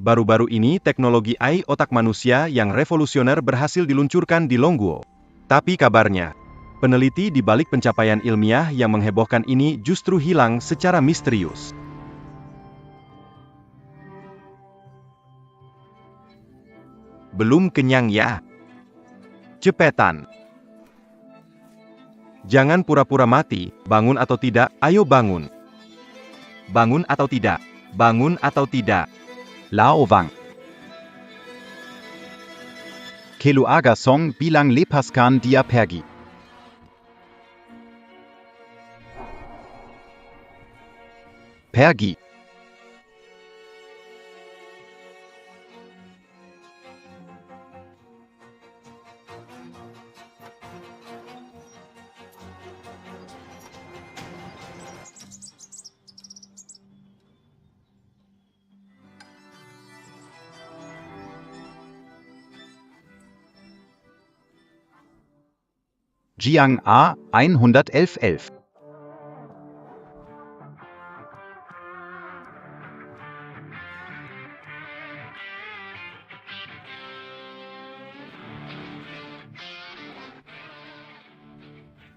Baru-baru ini teknologi AI otak manusia yang revolusioner berhasil diluncurkan di Longguo. Tapi kabarnya, peneliti di balik pencapaian ilmiah yang menghebohkan ini justru hilang secara misterius. Belum kenyang ya? Cepetan. Jangan pura-pura mati, bangun atau tidak, ayo bangun. Bangun atau tidak, bangun atau tidak. Lao Wang. Kelu aga song bilang lepaskan dia pergi. Pergi. Jiang A 11111.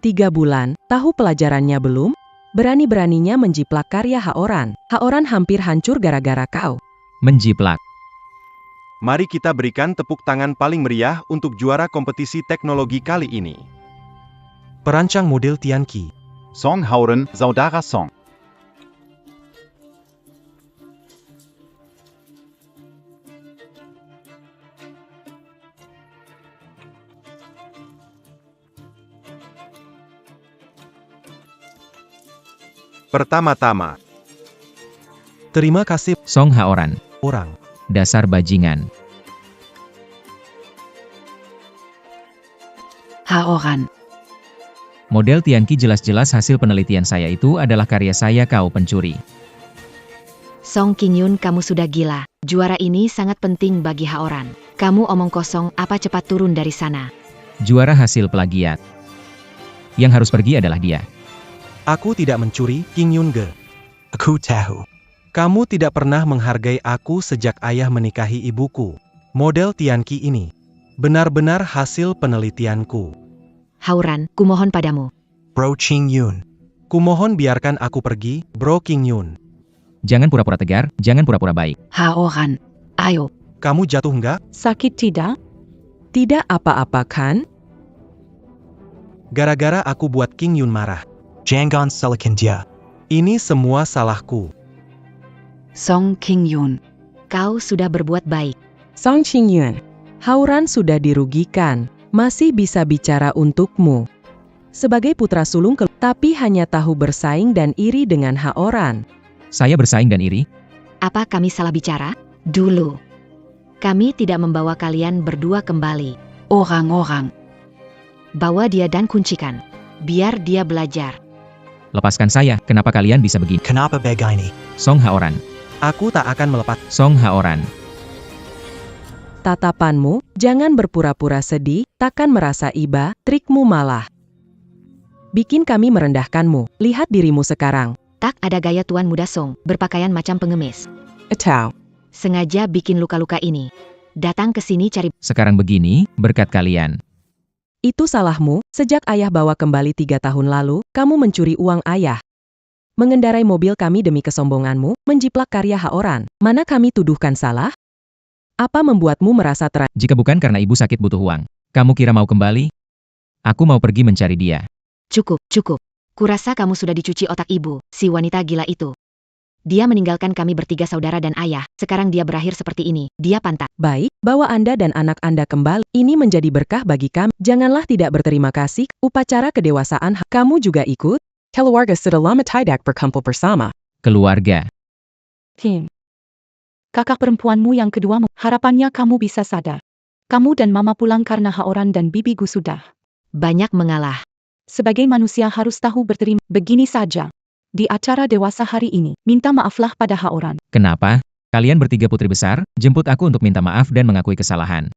Tiga bulan, tahu pelajarannya belum? Berani-beraninya menjiplak karya Haoran. Haoran hampir hancur gara-gara kau. Menjiplak. Mari kita berikan tepuk tangan paling meriah untuk juara kompetisi teknologi kali ini. Perancang model Tianqi. Song Haoran, saudara Song. Pertama-tama, terima kasih Song Haoran. orang. Dasar bajingan. Haoran. Model Tianqi jelas-jelas hasil penelitian saya itu adalah karya saya, kau pencuri. Song Qingyun, kamu sudah gila. Juara ini sangat penting bagi Haoran. Kamu omong kosong, apa cepat turun dari sana. Juara hasil plagiat. Yang harus pergi adalah dia. Aku tidak mencuri, Qingyun Ge. Aku tahu. Kamu tidak pernah menghargai aku sejak ayah menikahi ibuku. Model Tianqi ini benar-benar hasil penelitianku. Haoran, kumohon padamu. Bro Qingyun. Kumohon biarkan aku pergi, Bro Qingyun. Jangan pura-pura tegar, jangan pura-pura baik. Haoran, ayo. Kamu jatuh nggak? Sakit tidak? Tidak apa-apa kan? Gara-gara aku buat Qingyun marah. Jangan salahkan dia. Ini semua salahku. Song Qingyun, kau sudah berbuat baik. Song Qingyun, Haoran sudah dirugikan. Masih bisa bicara untukmu. Sebagai putra sulung tapi hanya tahu bersaing dan iri dengan Haoran. Saya bersaing dan iri? Apa kami salah bicara? Dulu, kami tidak membawa kalian berdua kembali. Orang-orang. Bawa dia dan kuncikan. Biar dia belajar. Lepaskan saya, kenapa kalian bisa begini? Kenapa begini? Song Haoran. Aku tak akan melepas. Song Haoran. Tatapanmu, jangan berpura-pura sedih, takkan merasa iba, trikmu malah bikin kami merendahkanmu. Lihat dirimu sekarang. Tak ada gaya tuan muda Song, berpakaian macam pengemis. Atau Sengaja bikin luka-luka ini. Datang ke sini cari. Sekarang begini, berkat kalian. itu salahmu, sejak ayah bawa kembali 3 tahun lalu, kamu mencuri uang ayah. Mengendarai mobil kami demi kesombonganmu, menjiplak karya Haoran. Mana kami tuduhkan salah? Apa membuatmu merasa Jika bukan karena ibu sakit butuh uang, kamu kira mau kembali? Aku mau pergi mencari dia. Cukup, cukup. Kurasa kamu sudah dicuci otak ibu, si wanita gila itu. Dia meninggalkan kami bertiga saudara dan ayah, sekarang dia berakhir seperti ini, dia pantas. Baik, bawa Anda dan anak Anda kembali. Ini menjadi berkah bagi kami. Janganlah tidak berterima kasih, upacara kedewasaan. Kamu juga ikut? Keluarga setelah tidak berkumpul bersama. Keluarga. Tim. Kakak perempuanmu yang kedua, harapannya kamu bisa sadar. Kamu dan mama pulang karena Haoran dan bibiku sudah banyak mengalah. Sebagai manusia harus tahu berterima. Begini saja. Di acara dewasa hari ini, minta maaflah pada Haoran. Kenapa? Kalian bertiga putri besar, jemput aku untuk minta maaf dan mengakui kesalahan.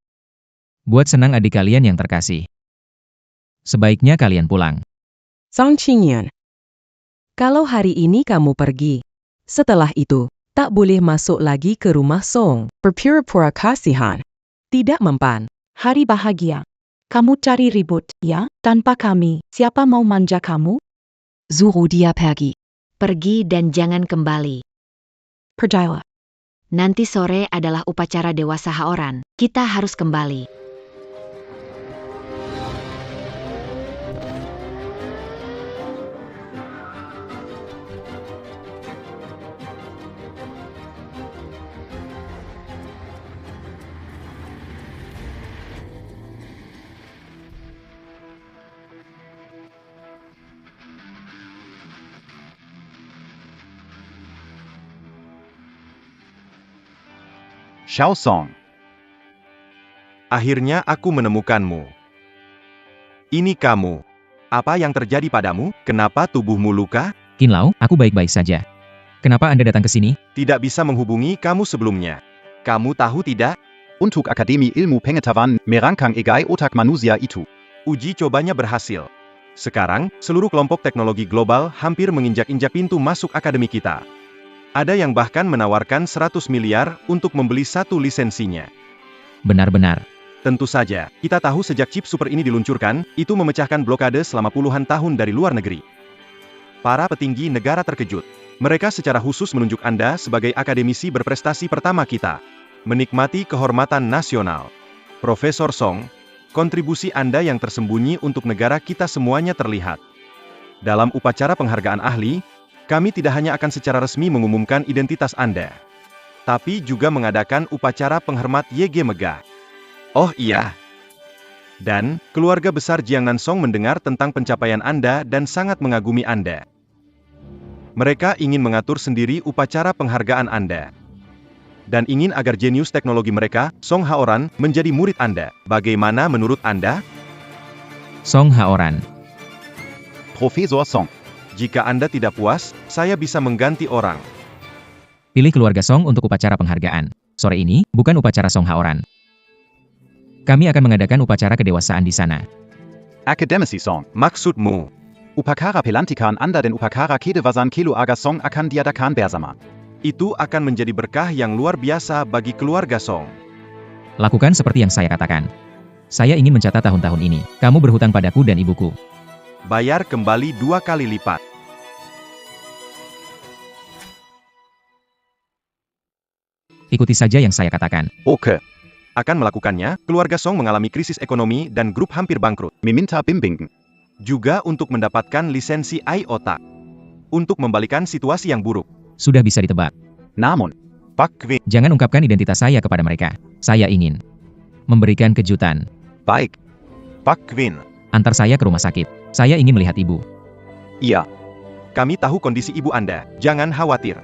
Buat senang adik kalian yang terkasih. Sebaiknya kalian pulang. Song Qingyun. Kalau hari ini kamu pergi, setelah itu, Tak boleh masuk lagi ke rumah Song. Berpura-pura kasihan. Tidak mempan. Hari bahagia. Kamu cari ribut, ya? Tanpa kami, siapa mau manja kamu? Suruh dia pergi. Pergi dan jangan kembali. Percayalah. Nanti sore adalah upacara dewasa Haoran. Kita harus kembali. Xiao Song. Akhirnya aku menemukanmu. Ini kamu. Apa yang terjadi padamu? Kenapa tubuhmu luka? Qinlao, aku baik-baik saja. Kenapa Anda datang ke sini? Tidak bisa menghubungi kamu sebelumnya. Kamu tahu tidak? Untuk Akademi Ilmu Pengetahuan Merancang AI Otak Manusia itu. Uji cobanya berhasil. Sekarang, seluruh kelompok teknologi global hampir menginjak-injak pintu masuk akademi kita. Ada yang bahkan menawarkan 100 miliar untuk membeli satu lisensinya. Benar-benar. Tentu saja, kita tahu sejak chip super ini diluncurkan, itu memecahkan blokade selama puluhan tahun dari luar negeri. Para petinggi negara terkejut. Mereka secara khusus menunjuk Anda sebagai akademisi berprestasi pertama kita. Menikmati kehormatan nasional. Profesor Song, kontribusi Anda yang tersembunyi untuk negara kita semuanya terlihat. Dalam upacara penghargaan ahli, kami tidak hanya akan secara resmi mengumumkan identitas Anda, tapi juga mengadakan upacara penghormat YG Megah. Oh iya. Dan, keluarga besar Jiangnan Song mendengar tentang pencapaian Anda dan sangat mengagumi Anda. Mereka ingin mengatur sendiri upacara penghargaan Anda. Dan ingin agar jenius teknologi mereka, Song Haoran, menjadi murid Anda. Bagaimana menurut Anda? Song Haoran. Profesor Song. Jika Anda tidak puas, saya bisa mengganti orang. Pilih keluarga Song untuk upacara penghargaan. Sore ini, bukan upacara Song Haoran. Kami akan mengadakan upacara kedewasaan di sana. Akademisi Song. Maksudmu? Upakara pelantikan Anda dan upakara kedewasan keluarga Song akan diadakan bersama. Itu akan menjadi berkah yang luar biasa bagi keluarga Song. Lakukan seperti yang saya katakan. Saya ingin mencatat tahun-tahun ini. Kamu berhutang padaku dan ibuku. Bayar kembali 2 kali lipat. Ikuti saja yang saya katakan. Oke. Akan melakukannya, keluarga Song mengalami krisis ekonomi dan grup hampir bangkrut. Meminta bimbingan. Juga untuk mendapatkan lisensi AI otak. Untuk membalikan situasi yang buruk. Sudah bisa ditebak. Namun, Pak Quinn. Jangan ungkapkan identitas saya kepada mereka. Saya ingin memberikan kejutan. baik. Pak Quinn. Antar saya ke rumah sakit. Saya ingin melihat ibu. Iya. Kami tahu kondisi ibu Anda. Jangan khawatir.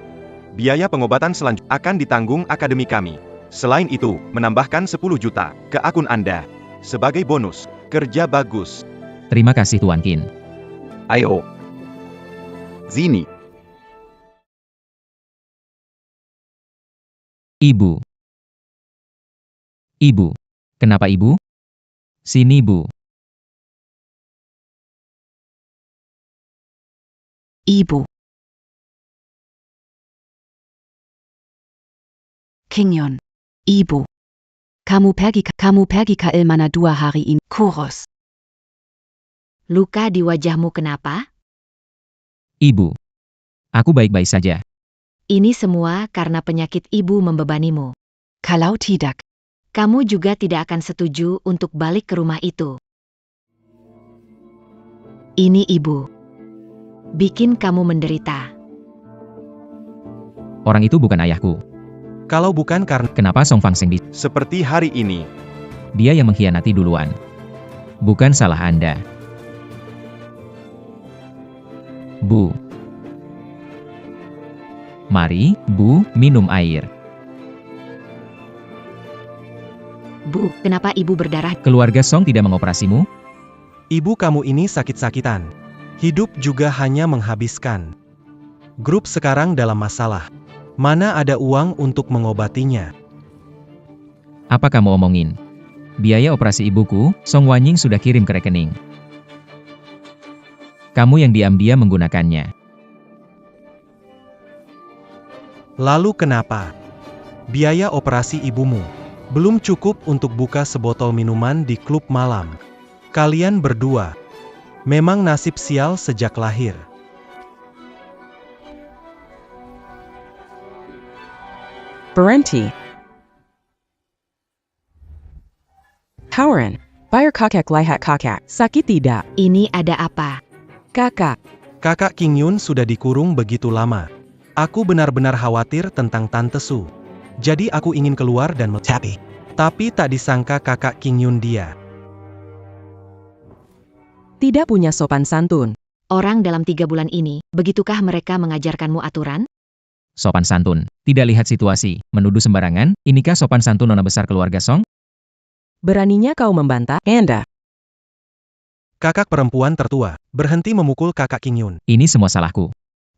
Biaya pengobatan selanjutnya akan ditanggung akademi kami. Selain itu, menambahkan 10 juta ke akun Anda. Sebagai bonus. Kerja bagus. Terima kasih Tuan Qin. Ayo. Sini. Ibu. Ibu. Kenapa ibu? Sini bu. Ibu. Kingyon. Ibu. Kamu pergi ke Ilmana 2 hari ini. Kurus. Luka di wajahmu kenapa? Ibu. Aku baik-baik saja. Ini semua karena penyakit ibu membebanimu. Kalau tidak, kamu juga tidak akan setuju untuk balik ke rumah itu. Ini ibu. Bikin kamu menderita. Orang itu bukan ayahku. Kalau bukan karena Kenapa Song Fangseng di... seperti hari ini. Dia yang mengkhianati duluan. Bukan salah Anda. Bu. Mari, Bu, minum air. Bu, kenapa ibu berdarah? Keluarga Song tidak mengoperasimu? Ibu kamu ini sakit-sakitan. Hidup juga hanya menghabiskan. Grup sekarang dalam masalah. Mana ada uang untuk mengobatinya? Apa kamu omongin? Biaya operasi ibuku, Song Wanying sudah kirim ke rekening. Kamu yang diam-diam menggunakannya. Lalu kenapa? Biaya operasi ibumu belum cukup untuk buka sebotol minuman di klub malam. Kalian berdua memang nasib sial sejak lahir. Berhenti. Hauran, bayar kakak lihat kakak, sakit tidak? Ini ada apa? Kakak, Kakak King Yun sudah dikurung begitu lama. Aku benar-benar khawatir tentang Tante Su. Jadi aku ingin keluar dan tapi tak disangka kakak King Yun dia. tidak punya sopan santun. Orang dalam 3 bulan ini, begitukah mereka mengajarkanmu aturan? Sopan santun. Tidak lihat situasi. Menuduh sembarangan. Inikah sopan santun nona besar keluarga Song? Beraninya kau membantah, Anda. Kakak perempuan tertua, berhenti memukul kakak King Yun. Ini semua salahku.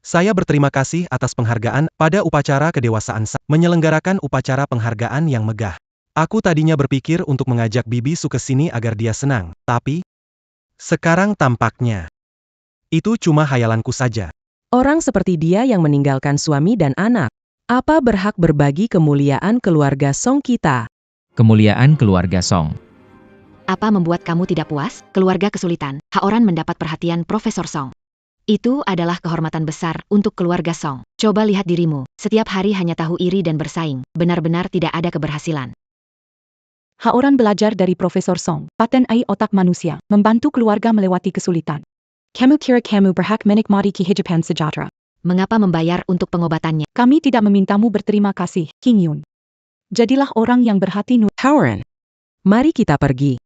Saya berterima kasih atas penghargaan pada upacara kedewasaan menyelenggarakan upacara penghargaan yang megah. Aku tadinya berpikir untuk mengajak Bibi Su ke sini agar dia senang, tapi sekarang tampaknya itu cuma hayalanku saja. Orang seperti dia yang meninggalkan suami dan anak. Apa berhak berbagi kemuliaan keluarga Song kita? Kemuliaan keluarga Song. Apa membuat kamu tidak puas? Keluarga kesulitan, Haoran mendapat perhatian Profesor Song. Itu adalah kehormatan besar untuk keluarga Song. Coba lihat dirimu, setiap hari hanya tahu iri dan bersaing, benar-benar tidak ada keberhasilan. Haoran belajar dari Profesor Song, paten AI otak manusia, membantu keluarga melewati kesulitan. Kamu kira kamu berhak menikmati kehidupan sejahtera? Mengapa membayar untuk pengobatannya? Kami tidak memintamu berterima kasih, King Yun. Jadilah orang yang berhati nurani. Hauran, mari kita pergi.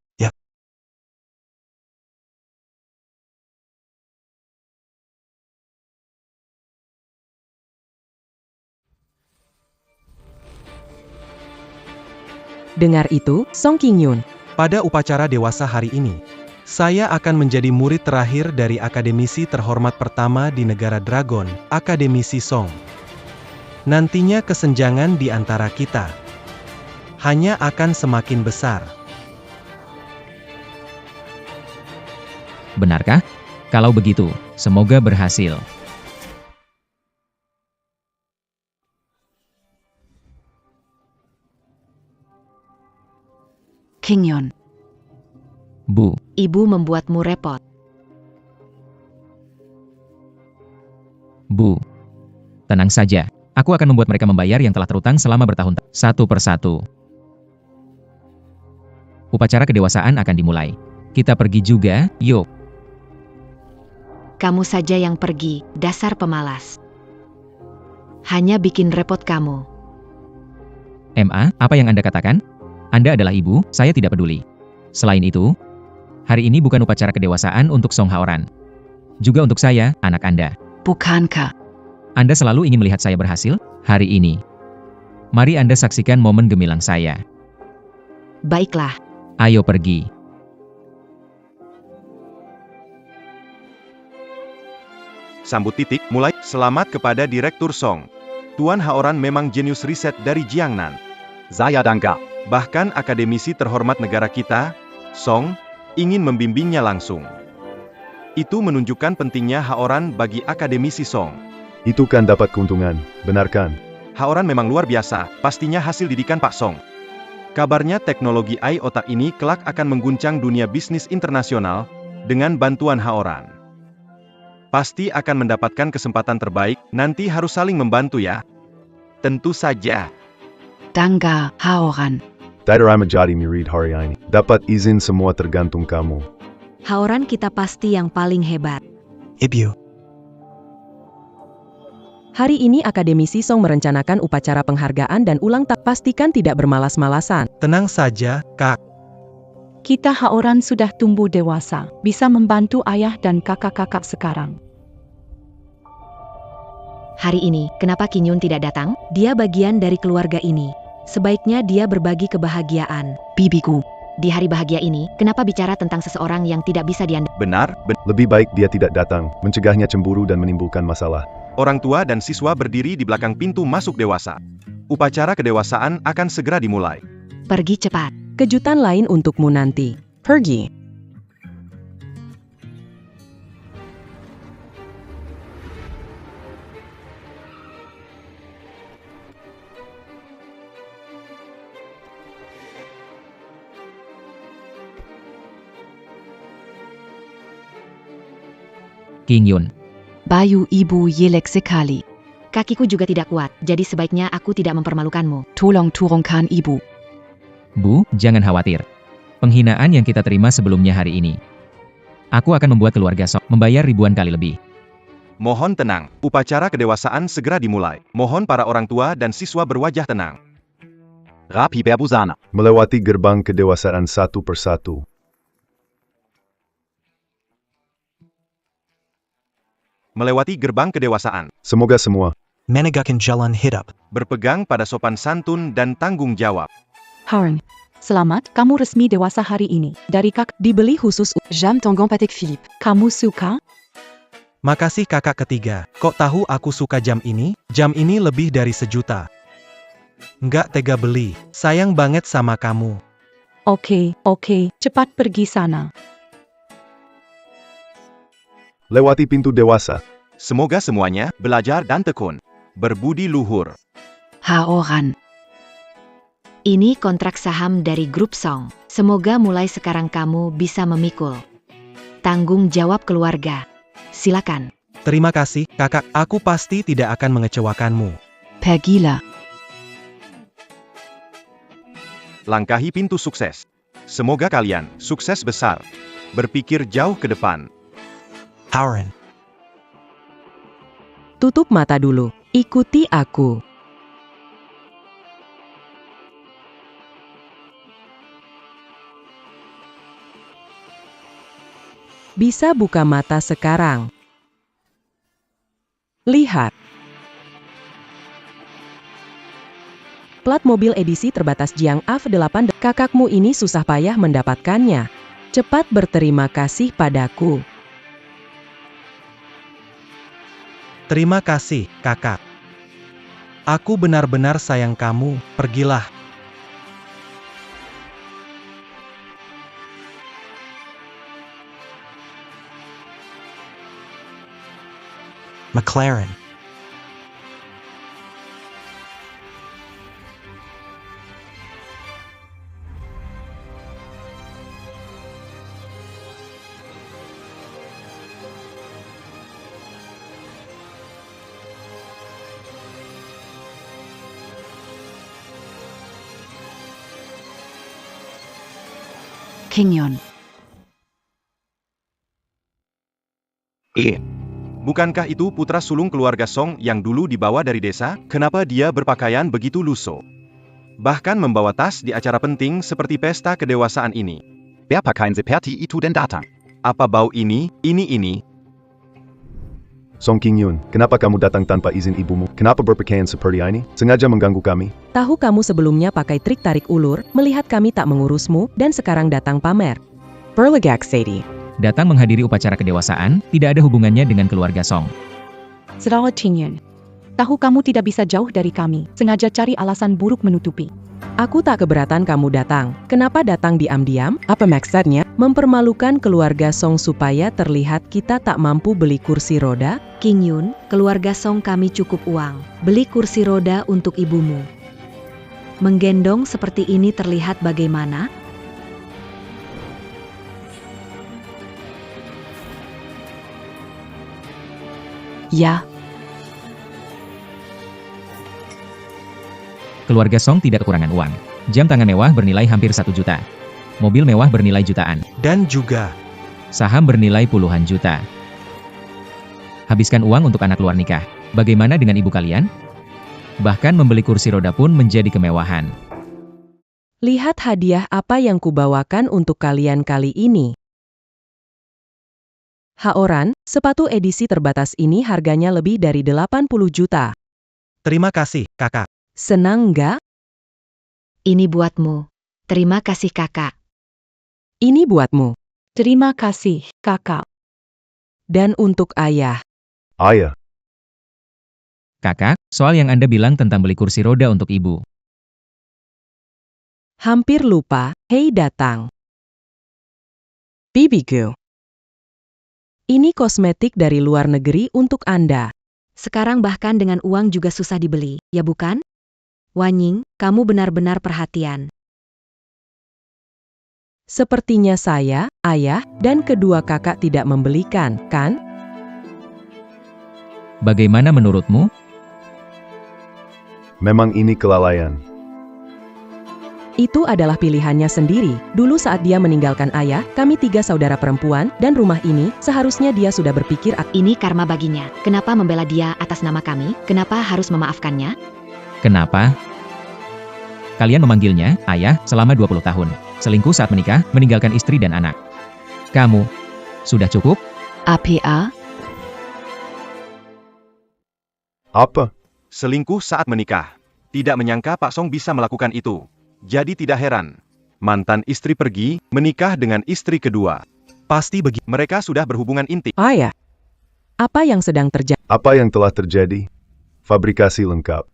Dengar itu, Song King Yun. Pada upacara dewasa hari ini, saya akan menjadi murid terakhir dari akademisi terhormat pertama di negara Dragon, Akademisi Song. Nantinya kesenjangan di antara kita hanya akan semakin besar. Benarkah? Kalau begitu, semoga berhasil. King Yun, Bu, ibu membuatmu repot. Bu. Tenang saja. Aku akan membuat mereka membayar yang telah terutang selama bertahun-tahun. Satu persatu. Upacara kedewasaan akan dimulai. Kita pergi juga, yuk. Kamu saja yang pergi, dasar pemalas. Hanya bikin repot kamu. MA, apa yang Anda katakan? Anda adalah ibu, saya tidak peduli. Selain itu, hari ini bukan upacara kedewasaan untuk Song Haoran. Juga untuk saya, anak Anda. Bukankah? Anda selalu ingin melihat saya berhasil? Hari ini. Mari Anda saksikan momen gemilang saya. Baiklah. Ayo pergi. Sambut titik, mulai. Selamat kepada Direktur Song. Tuan Haoran memang jenius riset dari Jiangnan. Saya danke. Bahkan akademisi terhormat negara kita, Song, ingin membimbingnya langsung. Itu menunjukkan pentingnya Haoran bagi akademisi Song. Itu kan dapat keuntungan, benar kan? Haoran memang luar biasa, pastinya hasil didikan Pak Song. Kabarnya teknologi AI otak ini kelak akan mengguncang dunia bisnis internasional dengan bantuan Haoran. Pasti akan mendapatkan kesempatan terbaik, nanti harus saling membantu ya. Tentu saja. Danke, Haoran. Tidak menjadi murid hari ini. Dapat izin semua tergantung kamu. Haoran kita pasti yang paling hebat. Ibu. Hari ini Akademisi Song merencanakan upacara penghargaan dan ulang tahun. Pastikan tidak bermalas-malasan. Tenang saja, Kak. Kita Haoran sudah tumbuh dewasa, bisa membantu ayah dan kakak-kakak sekarang. Hari ini, kenapa King Yun tidak datang? Dia bagian dari keluarga ini. Sebaiknya dia berbagi kebahagiaan. Bibiku. Di hari bahagia ini, kenapa bicara tentang seseorang yang tidak bisa diandalkan? Benar, Lebih baik dia tidak datang, mencegahnya cemburu dan menimbulkan masalah. orang tua dan siswa berdiri di belakang pintu masuk dewasa. Upacara kedewasaan akan segera dimulai. Pergi cepat. Kejutan lain untukmu nanti. Pergi. King Yun. Bayu ibu jelek sekali. Kakiku juga tidak kuat, jadi sebaiknya aku tidak mempermalukanmu. Tolong turunkan ibu. Bu, jangan khawatir. Penghinaan yang kita terima sebelumnya hari ini. Aku akan membuat keluarga Song membayar ribuan kali lebih. Mohon tenang, upacara kedewasaan segera dimulai. Mohon para orang tua dan siswa berwajah tenang. Rapi Berbusana. Melewati gerbang kedewasaan satu persatu. Melewati gerbang kedewasaan. Semoga semua menegakkan jalan hidup. Berpegang pada sopan santun dan tanggung jawab. Haran, selamat, kamu resmi dewasa hari ini. Dari kak, Dibeli khusus. J'aime ton grand Patek Philippe. kamu suka? Makasih kakak ketiga. Kok tahu aku suka jam ini? Jam ini lebih dari 1 juta. Nggak tega beli. Sayang banget sama kamu. Oke, cepat pergi sana. lewati pintu dewasa. Semoga semuanya belajar dan tekun. Berbudi luhur. Haoran. Ini kontrak saham dari grup Song. Semoga mulai sekarang kamu bisa memikul tanggung jawab keluarga. Silakan. Terima kasih, kakak. Aku pasti tidak akan mengecewakanmu. Pergilah. Langkahi pintu sukses. Semoga kalian sukses besar. Berpikir jauh ke depan. Haran. Tutup mata dulu. Ikuti aku. Bisa buka mata sekarang. Lihat. Plat mobil edisi terbatas Jiang AV8. Kakakmu ini susah payah mendapatkannya. Cepat berterima kasih padaku. Terima kasih, kakak. Aku benar-benar sayang kamu. Pergilah. McLaren. King Yun. Bukankah itu putra sulung keluarga Song yang dulu dibawa dari desa? Kenapa dia berpakaian begitu lusuh? Bahkan membawa tas di acara penting seperti pesta kedewasaan ini. Berpakaian seperti itu dan datang. Apa bau ini? Song King Yun, kenapa kamu datang tanpa izin ibumu? Kenapa berpakaian seperti ini? Sengaja mengganggu kami? Tahu kamu sebelumnya pakai trik tarik ulur, melihat kami tak mengurusmu, dan sekarang datang pamer. Berlegak Sadie. Datang menghadiri upacara kedewasaan, tidak ada hubungannya dengan keluarga Song. Selamat King Yun. Tahu kamu tidak bisa jauh dari kami. Sengaja cari alasan buruk menutupi. Aku tak keberatan kamu datang. Kenapa datang diam-diam? Apa maksudnya? Mempermalukan keluarga Song supaya terlihat kita tak mampu beli kursi roda? King Yun, keluarga Song kami cukup uang. Beli kursi roda untuk ibumu. Menggendong seperti ini terlihat bagaimana? Ya. Keluarga Song tidak kekurangan uang. Jam tangan mewah bernilai hampir 1 juta. Mobil mewah bernilai jutaan. Dan juga Saham bernilai puluhan juta. Habiskan uang untuk anak luar nikah. Bagaimana dengan ibu kalian? Bahkan membeli kursi roda pun menjadi kemewahan. Lihat hadiah apa yang kubawakan untuk kalian kali ini. Haoran, sepatu edisi terbatas ini harganya lebih dari 80 juta. terima kasih, kakak. Senang nggak? Ini buatmu. Terima kasih kakak. Ini buatmu. Terima kasih, kakak. Dan untuk ayah. Ayah, Kakak, soal yang Anda bilang tentang beli kursi roda untuk ibu. Hampir lupa, hei datang. Bibiku. Ini kosmetik dari luar negeri untuk Anda. Sekarang bahkan dengan uang juga susah dibeli, ya bukan? Wanying, kamu benar-benar perhatian. Sepertinya saya, ayah, dan kedua kakak tidak membelikan, kan? Bagaimana menurutmu? Memang ini kelalaian. Itu adalah pilihannya sendiri. Dulu saat dia meninggalkan ayah, kami 3 saudara perempuan, dan rumah ini, seharusnya dia sudah berpikir Ini karma baginya. Kenapa membela dia atas nama kami? Kenapa harus memaafkannya? Kenapa? Kalian memanggilnya ayah selama 20 tahun. Selingkuh saat menikah, meninggalkan istri dan anak. Kamu, sudah cukup? APA? Apa? Selingkuh saat menikah. Tidak menyangka Pak Song bisa melakukan itu. Jadi tidak heran. Mantan istri pergi, menikah dengan istri kedua. Pasti begitu. Mereka sudah berhubungan intim. ayah. Apa yang sedang terjadi? Apa yang telah terjadi? Fabrikasi lengkap.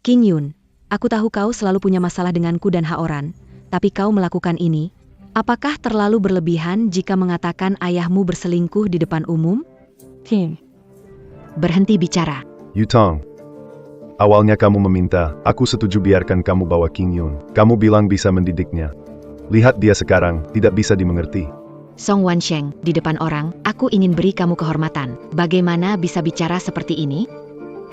King Yun, aku tahu kau selalu punya masalah denganku dan Haoran, tapi kau melakukan ini. Apakah terlalu berlebihan jika mengatakan ayahmu berselingkuh di depan umum? King. Berhenti bicara. Yutong. Awalnya kamu meminta, aku setuju biarkan kamu bawa King Yun. Kamu bilang bisa mendidiknya. Lihat dia sekarang, tidak bisa dimengerti. Song Wansheng, di depan orang, aku ingin beri kamu kehormatan. Bagaimana bisa bicara seperti ini?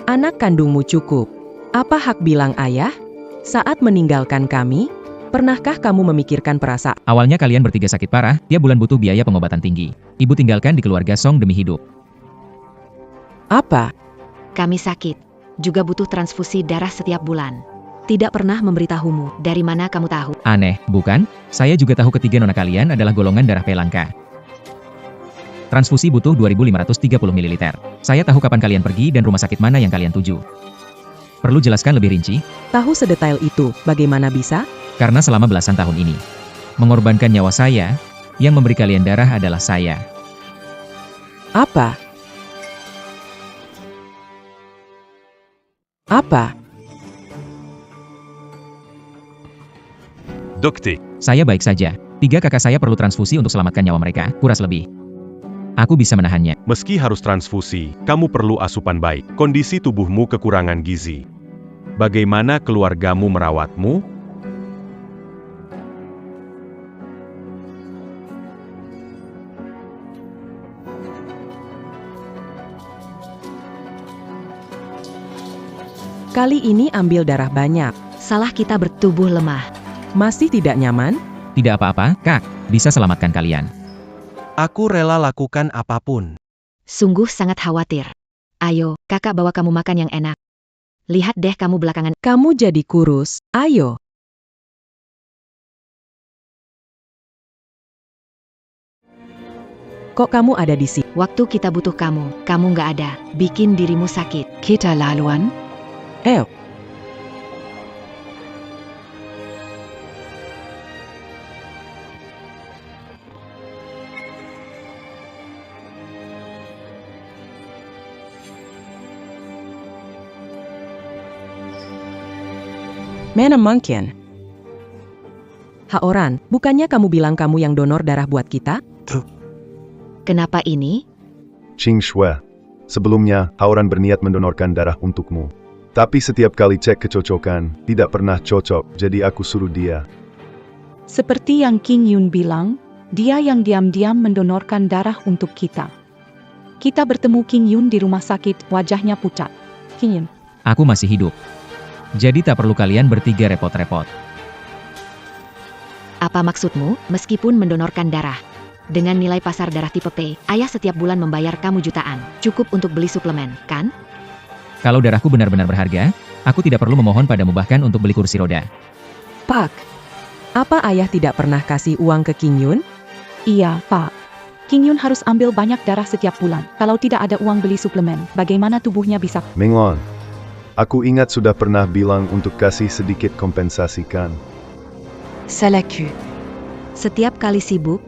Anak kandungmu cukup. Apa hak bilang ayah? Saat meninggalkan kami, pernahkah kamu memikirkan perasaan? Awalnya kalian bertiga sakit parah, tiap bulan butuh biaya pengobatan tinggi. Ibu tinggalkan di keluarga Song demi hidup. Apa? Kami sakit. Juga butuh transfusi darah setiap bulan. Tidak pernah memberitahumu. Dari mana kamu tahu? Aneh, bukan? Saya juga tahu ketiga nona kalian adalah golongan darah P langka. Transfusi butuh 2.530 ml. Saya tahu kapan kalian pergi dan rumah sakit mana yang kalian tuju. Perlu jelaskan lebih rinci? Tahu sedetail itu, bagaimana bisa? Karena selama belasan tahun ini, mengorbankan nyawa saya, yang memberi kalian darah adalah saya. Apa? Apa? Dokter. Saya baik saja. 3 kakak saya perlu transfusi untuk selamatkan nyawa mereka, kuras lebih. Aku bisa menahannya. Meski harus transfusi, kamu perlu asupan baik. Kondisi tubuhmu kekurangan gizi. Bagaimana keluargamu merawatmu? Kali ini ambil darah banyak. Salah kita bertubuh lemah. Masih tidak nyaman? Tidak apa-apa, Kak. Bisa selamatkan kalian. Aku rela lakukan apapun. Sungguh sangat khawatir. Ayo, kakak bawa kamu makan yang enak. Lihat deh kamu belakangan. Kamu jadi kurus. Ayo. Kok kamu ada di sini? Waktu kita butuh kamu nggak ada. Bikin dirimu sakit. Kita laluan? Mana mungkin? Haoran, bukannya kamu bilang kamu yang donor darah buat kita? Kenapa ini? Ching Shui. Sebelumnya, Haoran berniat mendonorkan darah untukmu. Tapi setiap kali cek kecocokan, tidak pernah cocok, jadi aku suruh dia. Seperti yang King Yun bilang, dia yang diam-diam mendonorkan darah untuk kita. Kita bertemu King Yun di rumah sakit, wajahnya pucat. King Yun. Aku masih hidup. Jadi tak perlu kalian bertiga repot-repot. Apa maksudmu, meskipun mendonorkan darah? Dengan nilai pasar darah tipe P, ayah setiap bulan membayar kamu jutaan. Cukup untuk beli suplemen, kan? Kalau darahku benar-benar berharga, aku tidak perlu memohon padamu bahkan untuk beli kursi roda. Pak, apa ayah tidak pernah kasih uang ke King Yun? Iya, Pak. King Yun harus ambil banyak darah setiap bulan. Kalau tidak ada uang beli suplemen, bagaimana tubuhnya bisa? Minglon. Aku ingat sudah pernah bilang untuk kasih sedikit kompensasikan. Salaku. Setiap kali sibuk,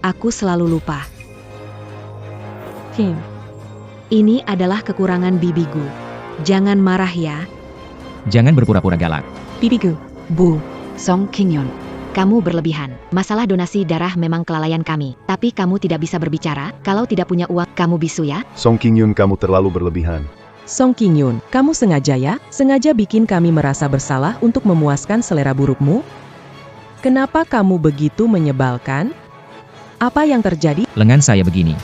aku selalu lupa. King. Ini adalah kekurangan bibiku. Jangan marah ya. Jangan berpura-pura galak. Bibigu. Bu. Song King Yun. Kamu berlebihan. Masalah donasi darah memang kelalaian kami. Tapi kamu tidak bisa berbicara. Kalau tidak punya uang, kamu bisu ya. Song King Yun, kamu terlalu berlebihan. Song King Yun, kamu sengaja ya? Sengaja bikin kami merasa bersalah untuk memuaskan selera burukmu? Kenapa kamu begitu menyebalkan? Apa yang terjadi? Lengan saya begini.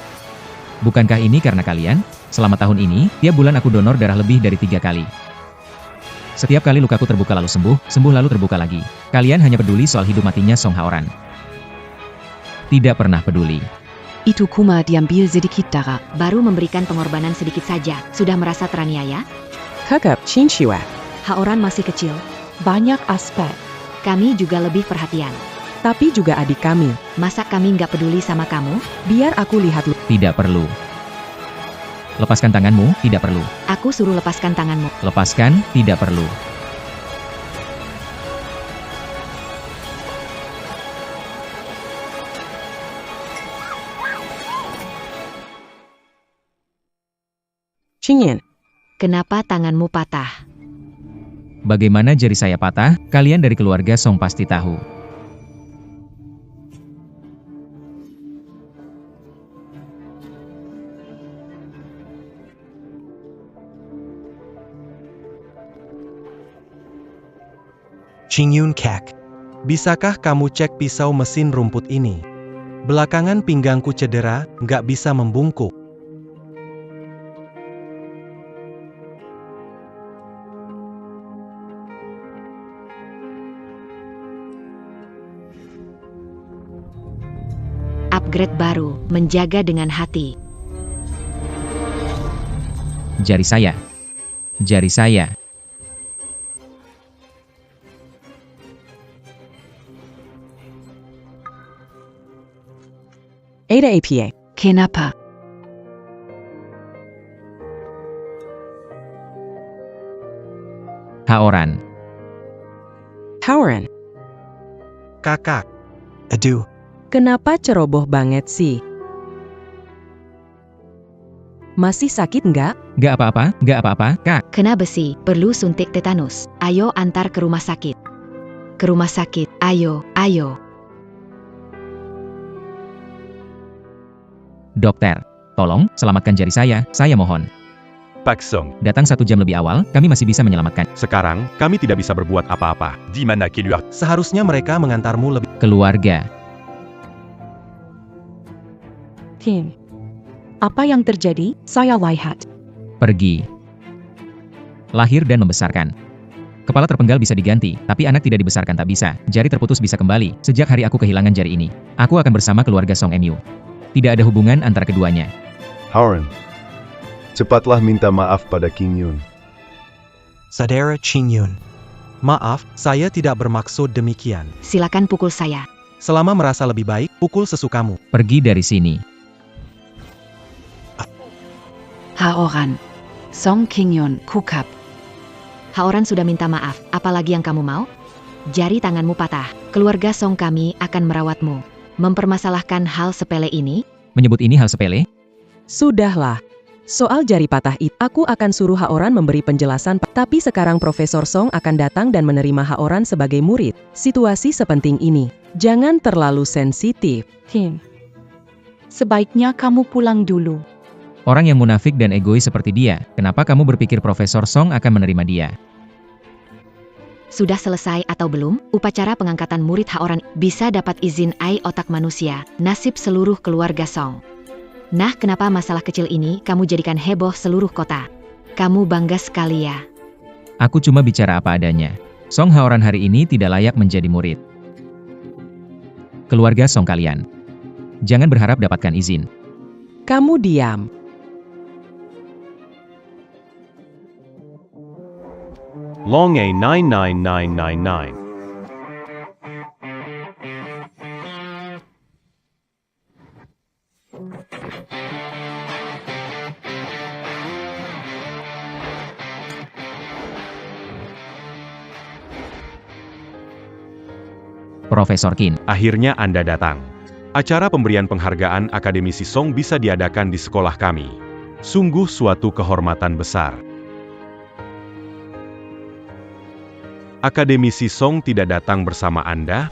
Bukankah ini karena kalian? Selama tahun ini, tiap bulan aku donor darah lebih dari 3 kali. Setiap kali lukaku terbuka lalu sembuh lalu terbuka lagi. Kalian hanya peduli soal hidup matinya Song Haoran. Tidak pernah peduli. Itu cuma diambil sedikit darah. Baru memberikan pengorbanan sedikit saja, sudah merasa teraniaya? Kakak Chinchua. Haoran masih kecil, Banyak aspek. kami juga lebih perhatian. Tapi juga adik kami. Masa kami nggak peduli sama kamu? Biar aku lihat lu. Tidak perlu. Lepaskan tanganmu, tidak perlu. Aku suruh lepaskan tanganmu. Lepaskan, tidak perlu. Qingyan. Kenapa tanganmu patah? Bagaimana jari saya patah, kalian dari keluarga Song pasti tahu. Qingyun Kek. Bisakah kamu cek pisau mesin rumput ini? Belakangan pinggangku cedera, nggak bisa membungkuk. Upgrade baru, menjaga dengan hati. Jari saya. Jari saya. Ada APA. Kenapa? Haoran. Haoran. Kakak. Aduh. Kenapa ceroboh banget sih? Masih sakit nggak? Gak apa-apa, gak apa-apa, Kak. Kena besi, perlu suntik tetanus. Ayo antar ke rumah sakit. Ke rumah sakit, ayo, ayo. Dokter, tolong, selamatkan jari saya mohon. Pak Song, Datang 1 jam lebih awal, kami masih bisa menyelamatkan. sekarang kami tidak bisa berbuat apa-apa. Di mana Kiluar? Seharusnya mereka mengantarmu lebih. Keluarga. Tim. Apa yang terjadi? Saya lihat. Pergi. Lahir dan membesarkan. Kepala terpenggal bisa diganti, tapi anak tidak dibesarkan tak bisa. Jari terputus bisa kembali. Sejak hari aku kehilangan jari ini, aku akan bersama keluarga Song Mu. Tidak ada hubungan antara keduanya. Haoran, cepatlah minta maaf pada Qingyun. Saudara Qingyun. Maaf, saya tidak bermaksud demikian. Silakan pukul saya. Selama merasa lebih baik, pukul sesukamu. Pergi dari sini. Haoran. Song Qingyun, kukap. Haoran sudah minta maaf, apalagi yang kamu mau? Jari tanganmu patah, keluarga Song kami akan merawatmu. Mempermasalahkan hal sepele ini? Menyebut ini hal sepele? Sudahlah. Soal jari patah itu, aku akan suruh Haoran memberi penjelasan. Tapi sekarang Profesor Song akan datang dan menerima Haoran sebagai murid. Situasi sepenting ini. Jangan terlalu sensitif. Tim. Sebaiknya kamu pulang dulu. Orang yang munafik dan egois seperti dia, kenapa kamu berpikir Profesor Song akan menerima dia? Sudah selesai atau belum? Upacara pengangkatan murid Haoran bisa dapat izin AI otak manusia, nasib seluruh keluarga Song. Nah, kenapa masalah kecil ini kamu jadikan heboh seluruh kota? Kamu bangga sekali ya. Aku cuma bicara apa adanya. Song Haoran hari ini tidak layak menjadi murid. Keluarga Song kalian. Jangan berharap dapatkan izin. Kamu diam. Long A 99999. Profesor Qin. Akhirnya Anda datang. Acara pemberian penghargaan Akademisi Song bisa diadakan di sekolah kami. Sungguh suatu kehormatan besar. Akademisi Song tidak datang bersama Anda?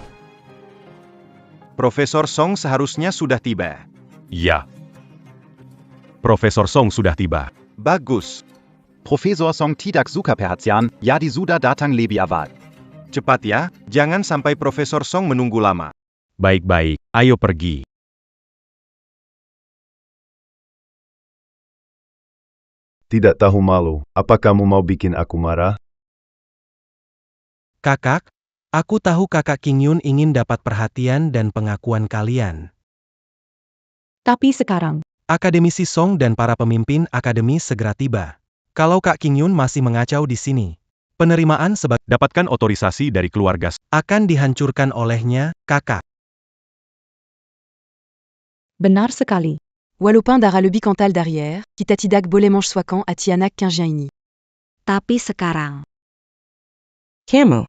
Profesor Song seharusnya sudah tiba. Ya. Profesor Song sudah tiba. Bagus. Profesor Song tidak suka perhatian, jadi sudah datang lebih awal. Cepat ya, jangan sampai Profesor Song menunggu lama. Baik-baik, ayo pergi. Tidak tahu malu, apa kamu mau bikin aku marah? Kakak, aku tahu kakak King Yun ingin dapat perhatian dan pengakuan kalian. Tapi sekarang, Akademisi Song dan para pemimpin akademi segera tiba. Kalau Kak King Yun masih mengacau di sini, penerimaan sebagai Dapatkan otorisasi dari keluarga. akan dihancurkan olehnya, kakak. benar sekali. Wallopin dara le bicantal derrière, Kitatidak bolemange soican à Tianak Quingiaini. Tapi sekarang, Kamu.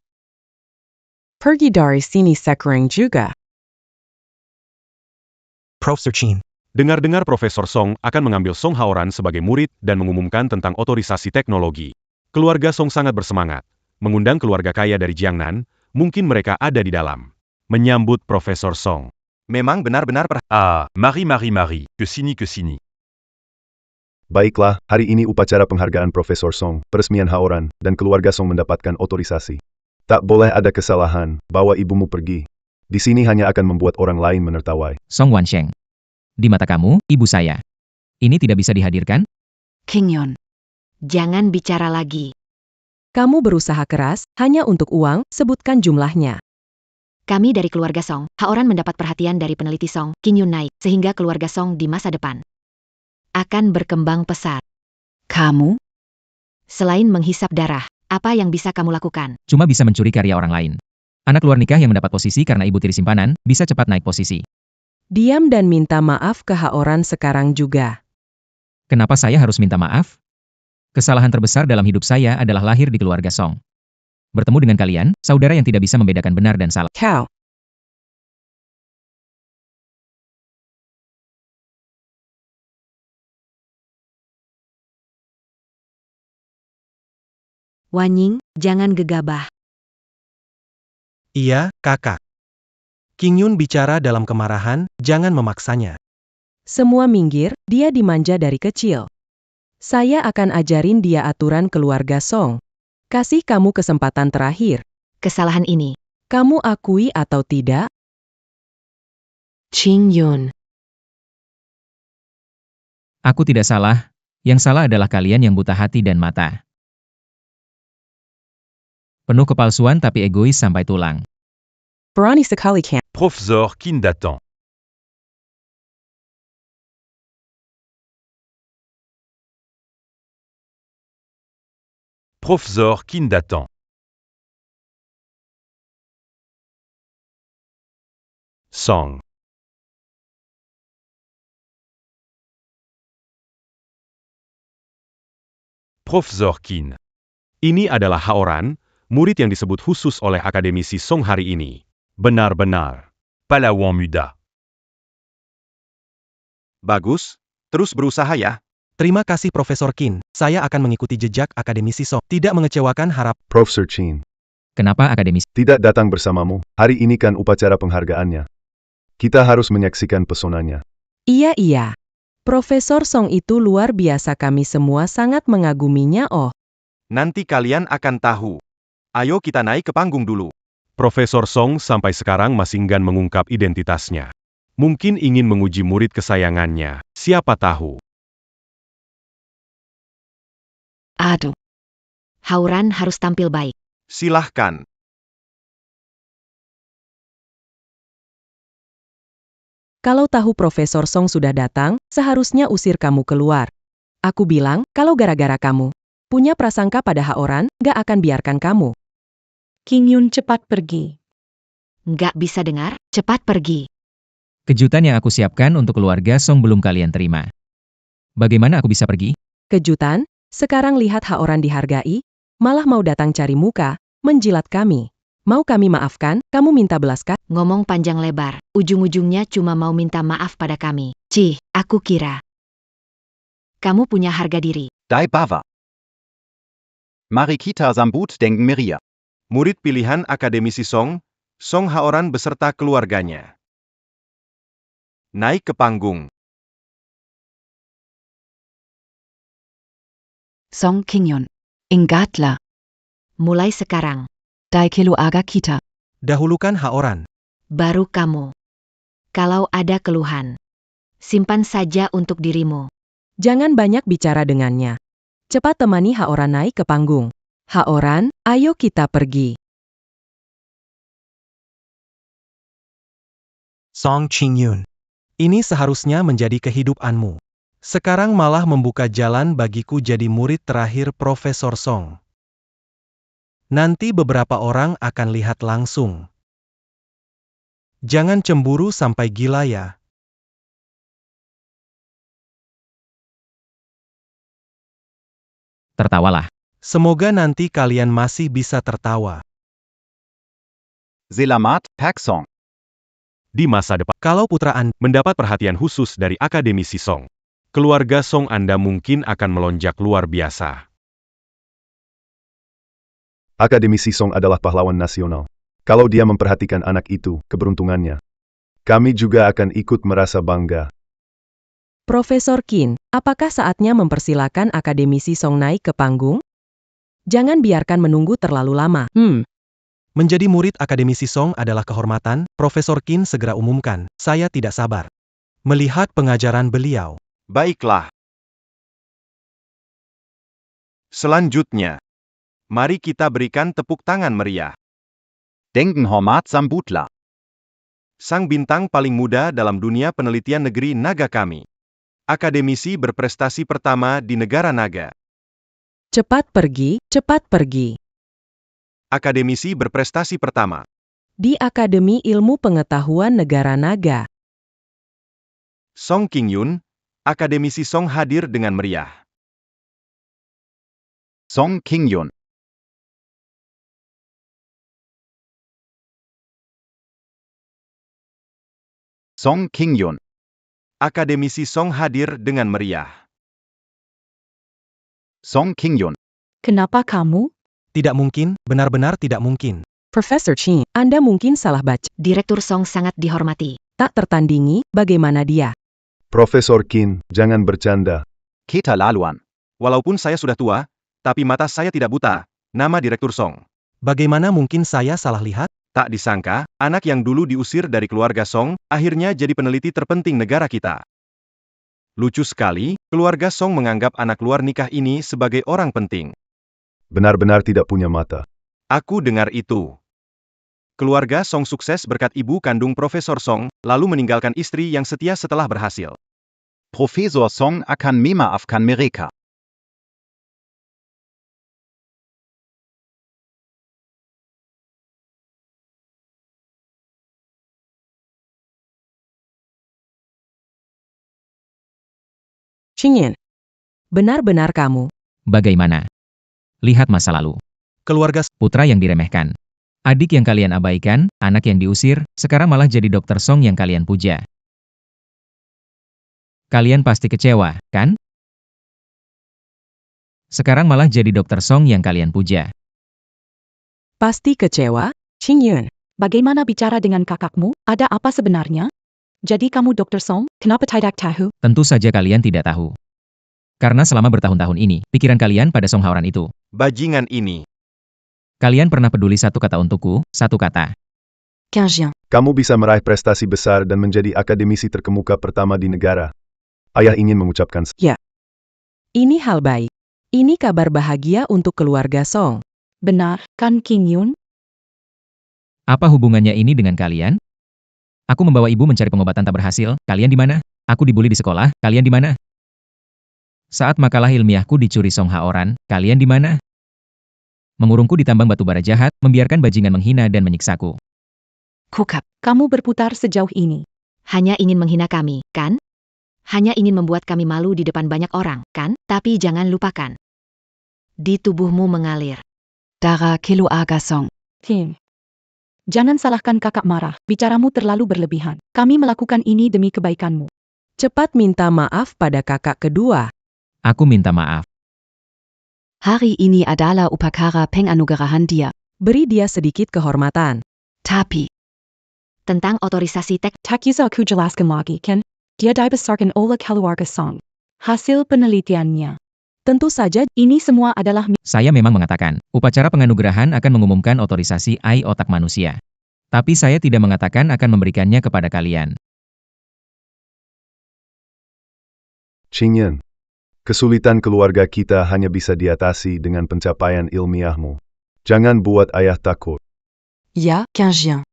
Pergi dari sini sekarang juga. Profesor Chin. Dengar-dengar Profesor Song akan mengambil Song Haoran sebagai murid dan mengumumkan tentang otorisasi teknologi. Keluarga Song sangat bersemangat. Mengundang keluarga kaya dari Jiangnan, mungkin mereka ada di dalam. Menyambut Profesor Song. Memang benar-benar Marie, que sini. Baiklah, hari ini upacara penghargaan Profesor Song, peresmian Haoran, dan keluarga Song mendapatkan otorisasi. Tak boleh ada kesalahan, bawa ibumu pergi. Di sini hanya akan membuat orang lain menertawai. Song Wansheng. Di mata kamu, ibu saya. Ini tidak bisa dihadirkan? Kingyun. jangan bicara lagi. Kamu berusaha keras, hanya untuk uang, sebutkan jumlahnya. Kami dari keluarga Song, Haoran mendapat perhatian dari peneliti Song, King Yun naik, sehingga keluarga Song di masa depan akan berkembang pesat. Kamu? Selain menghisap darah, apa yang bisa kamu lakukan? Cuma bisa mencuri karya orang lain. Anak luar nikah yang mendapat posisi karena ibu tiri simpanan, bisa cepat naik posisi. Diam dan minta maaf ke Haoran sekarang juga. Kenapa saya harus minta maaf? Kesalahan terbesar dalam hidup saya adalah lahir di keluarga Song. Bertemu dengan kalian, saudara yang tidak bisa membedakan benar dan salah. Kau. Wanying, jangan gegabah. Iya, kakak. King Yun bicara dalam kemarahan, jangan memaksanya. Semua minggir, dia dimanja dari kecil. Saya akan ajarin dia aturan keluarga Song. Kasih kamu kesempatan terakhir. Kesalahan ini, Kamu akui atau tidak? Qing Yun. Aku tidak salah, yang salah adalah kalian yang buta hati dan mata. Penuh kepalsuan tapi egois sampai tulang. Berani sekali kan? Profesor Qin datang. Profesor Qin datang. Song. Profesor Qin. Ini adalah Haoran, murid yang disebut khusus oleh akademisi Song hari ini. Benar-benar. Pahlawan muda. Bagus, terus berusaha ya. Terima kasih Profesor Qin, saya akan mengikuti jejak akademisi Song. Tidak mengecewakan harap. Profesor Chin, Kenapa akademis? tidak datang bersamamu. Hari ini kan upacara penghargaannya. Kita harus menyaksikan pesonanya. Iya. Profesor Song itu luar biasa, kami semua sangat mengaguminya. Oh, Nanti kalian akan tahu. Ayo kita naik ke panggung dulu. Profesor Song sampai sekarang masih enggan mengungkap identitasnya. Mungkin ingin menguji murid kesayangannya, siapa tahu. Aduh. Haoran harus tampil baik. Silahkan. kalau tahu Profesor Song sudah datang, seharusnya usir kamu keluar. Aku bilang, kalau gara-gara kamu punya prasangka pada Haoran, gak akan biarkan kamu. King Yun cepat pergi. Nggak bisa dengar, cepat pergi. Kejutan yang aku siapkan untuk keluarga Song belum kalian terima. Bagaimana aku bisa pergi? Kejutan? Sekarang lihat Haoran dihargai, malah mau datang cari muka, menjilat kami. Mau kami maafkan, kamu minta belas kasihan. Ngomong panjang lebar, ujung-ujungnya cuma mau minta maaf pada kami. Cih, aku kira kamu punya harga diri. Dai Bava. Marikita Sambut denken Miria. Murid pilihan akademisi Song, Song Haoran beserta keluarganya. Naik ke panggung. Song Kingyun. Ingatla. Mulai sekarang, Dai Kilo Aga Kita. Dahulukan Haoran. baru kamu. Kalau ada keluhan, simpan saja untuk dirimu. Jangan banyak bicara dengannya. Cepat temani Haoran naik ke panggung. Haoran, ayo kita pergi. Song Qingyun. Ini seharusnya menjadi kehidupanmu. Sekarang malah membuka jalan bagiku jadi murid terakhir Profesor Song. Nanti beberapa orang akan lihat langsung. Jangan cemburu sampai gila ya. Tertawalah. Semoga nanti kalian masih bisa tertawa. Selamat, Pak Song. Di masa depan, kalau putra Anda mendapat perhatian khusus dari akademisi Song, keluarga Song Anda mungkin akan melonjak luar biasa. Akademisi Song adalah pahlawan nasional. Kalau dia memperhatikan anak itu, keberuntungannya. Kami juga akan ikut merasa bangga. Profesor Qin, apakah saatnya mempersilakan akademisi Song naik ke panggung? Jangan biarkan menunggu terlalu lama. Menjadi murid akademisi Song adalah kehormatan, Profesor Qin segera umumkan. Saya tidak sabar melihat pengajaran beliau. Baiklah. Selanjutnya, mari kita berikan tepuk tangan meriah. Denken Hormat Sambutla. Sang bintang paling muda dalam dunia penelitian negeri naga kami. Akademisi berprestasi pertama di negara naga. Cepat pergi, cepat pergi. Akademisi berprestasi pertama. Di Akademi Ilmu Pengetahuan Negara Naga. Song Qingyun, akademisi Song hadir dengan meriah. Song Qingyun. Song Qingyun. Akademisi Song hadir dengan meriah. Song Qingyun. Kenapa kamu? Tidak mungkin, benar-benar tidak mungkin. Profesor Qin, Anda mungkin salah baca. Direktur Song sangat dihormati. Tak tertandingi, bagaimana dia? Profesor Qin, jangan bercanda. Kita laluan. Walaupun saya sudah tua, tapi mata saya tidak buta. Nama Direktur Song. Bagaimana mungkin saya salah lihat? Tak disangka, anak yang dulu diusir dari keluarga Song, akhirnya jadi peneliti terpenting negara kita. Lucu sekali, keluarga Song menganggap anak luar nikah ini sebagai orang penting. Benar-benar tidak punya mata. Aku dengar itu. Keluarga Song sukses berkat ibu kandung Profesor Song, lalu meninggalkan istri yang setia setelah berhasil. Profesor Song akan memaafkan mereka. Qingyun. Benar-benar kamu. Bagaimana? Lihat masa lalu. Keluarga Putra yang diremehkan. Adik yang kalian abaikan, anak yang diusir, sekarang malah jadi Dokter Song yang kalian puja. Kalian pasti kecewa, kan? Sekarang malah jadi Dokter Song yang kalian puja. Pasti kecewa, Qingyun. Bagaimana bicara dengan kakakmu? Ada apa sebenarnya? Jadi kamu Dr. Song, kenapa tidak tahu? Tentu saja kalian tidak tahu. Karena selama bertahun-tahun ini, pikiran kalian pada Song Haoran itu. Bajingan ini. Kalian pernah peduli satu kata untukku, satu kata. Qingyun. Kamu bisa meraih prestasi besar dan menjadi akademisi terkemuka pertama di negara. Ayah ingin mengucapkan Ini hal baik. Ini kabar bahagia untuk keluarga Song. Benar, kan Qingyun? Apa hubungannya ini dengan kalian? Aku membawa ibu mencari pengobatan tak berhasil, kalian di mana? Aku dibully di sekolah, kalian di mana? Saat makalah ilmiahku dicuri Song Haoran, kalian di mana? Mengurungku di tambang batubara jahat, membiarkan bajingan menghina dan menyiksaku. Kukap. Kamu berputar sejauh ini. Hanya ingin menghina kami, kan? Hanya ingin membuat kami malu di depan banyak orang, kan? Tapi jangan lupakan. Di tubuhmu mengalir. Darah Keluarga Song. Qin. Jangan salahkan kakak marah, bicaramu terlalu berlebihan. Kami melakukan ini demi kebaikanmu. Cepat minta maaf pada kakak kedua. Aku minta maaf. Hari ini adalah upacara penganugerahan dia. Beri dia sedikit kehormatan. Tapi, Tentang otorisasi Tak bisa aku jelaskan lagi, kan? Dia dibesarkan oleh keluarga Song. Hasil penelitiannya. Tentu saja, Ini semua adalah Saya memang mengatakan, upacara penganugerahan akan mengumumkan otorisasi AI otak manusia. Tapi saya tidak mengatakan akan memberikannya kepada kalian. Qingyun. Kesulitan keluarga kita hanya bisa diatasi dengan pencapaian ilmiahmu. Jangan buat ayah takut. Ya, Qingjian.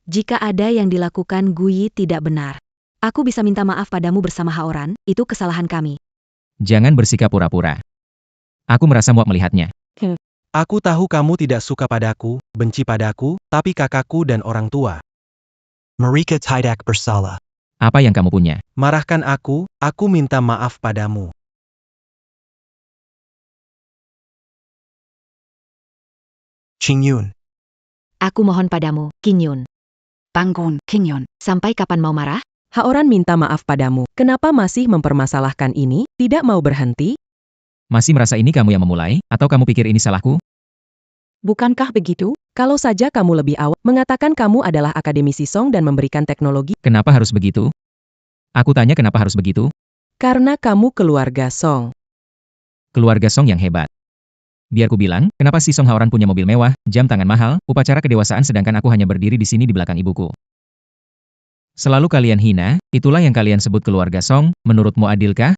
Jika ada yang dilakukan Guyi tidak benar, aku bisa minta maaf padamu bersama Haoran, itu kesalahan kami. Jangan bersikap pura-pura. Aku merasa muak melihatnya. Aku tahu kamu tidak suka padaku, benci padaku, tapi kakakku dan orang tua. Mereka tidak bersalah. Apa yang kamu punya? Marahkan aku minta maaf padamu. Qingyun. Aku mohon padamu, Qingyun. Bangun, Qingyun. Sampai kapan mau marah? Haoran minta maaf padamu. Kenapa masih mempermasalahkan ini? Tidak mau berhenti? Masih merasa ini kamu yang memulai, atau kamu pikir ini salahku? Bukankah begitu? Kalau saja kamu lebih awal mengatakan kamu adalah akademisi Song dan memberikan teknologi, Kenapa harus begitu? Aku tanya kenapa harus begitu? karena kamu keluarga Song. Keluarga Song yang hebat. Biar ku bilang, kenapa si Song Haoran punya mobil mewah, jam tangan mahal, upacara kedewasaan sedangkan aku hanya berdiri di sini di belakang ibuku. Selalu kalian hina, itulah yang kalian sebut keluarga Song, menurutmu adilkah?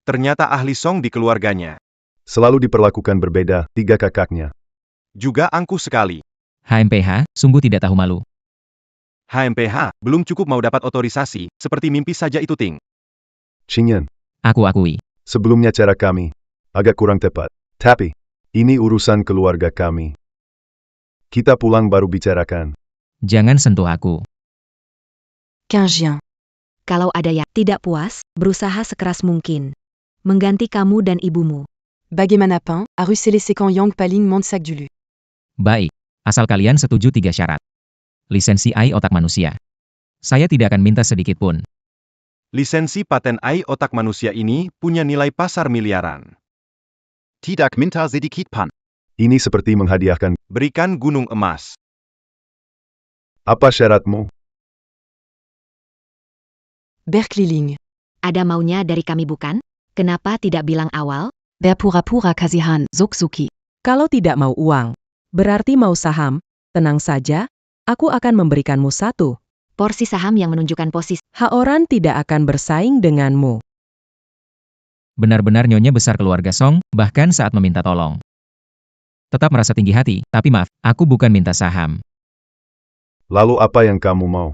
Ternyata ahli Song di keluarganya. Selalu diperlakukan berbeda, 3 kakaknya. Juga angkuh sekali. HMPH, sungguh tidak tahu malu. HMPH, belum cukup mau dapat otorisasi, seperti mimpi saja itu Ting. Qingyan, Aku akui. sebelumnya cara kami agak kurang tepat. Tapi, ini urusan keluarga kami. Kita pulang baru bicarakan. Jangan sentuh aku. Qingjian. Kalau ada yang tidak puas, berusaha sekeras mungkin. Mengganti kamu dan ibumu. Bagaimanapun, a russellé ses camps Yang Paling Monsak Dulu. Baik, asal kalian setuju 3 syarat. Lisensi AI otak manusia. Saya tidak akan minta sedikit pun. Lisensi paten AI otak manusia ini punya nilai pasar miliaran. Tidak minta sedikit pan. Ini seperti menghadiahkan. Berikan gunung emas. Apa syaratmu? Berkeliling. Ada maunya dari kami bukan? Kenapa tidak bilang awal? Berpura-pura kasihan, Zoksuki. Kalau tidak mau uang, berarti mau saham. Tenang saja, aku akan memberikanmu 1. Porsi saham yang menunjukkan posisi. Haoran tidak akan bersaing denganmu. Benar-benar nyonya besar keluarga Song, bahkan saat meminta tolong. Tetap merasa tinggi hati, tapi maaf, aku bukan minta saham. Lalu apa yang kamu mau?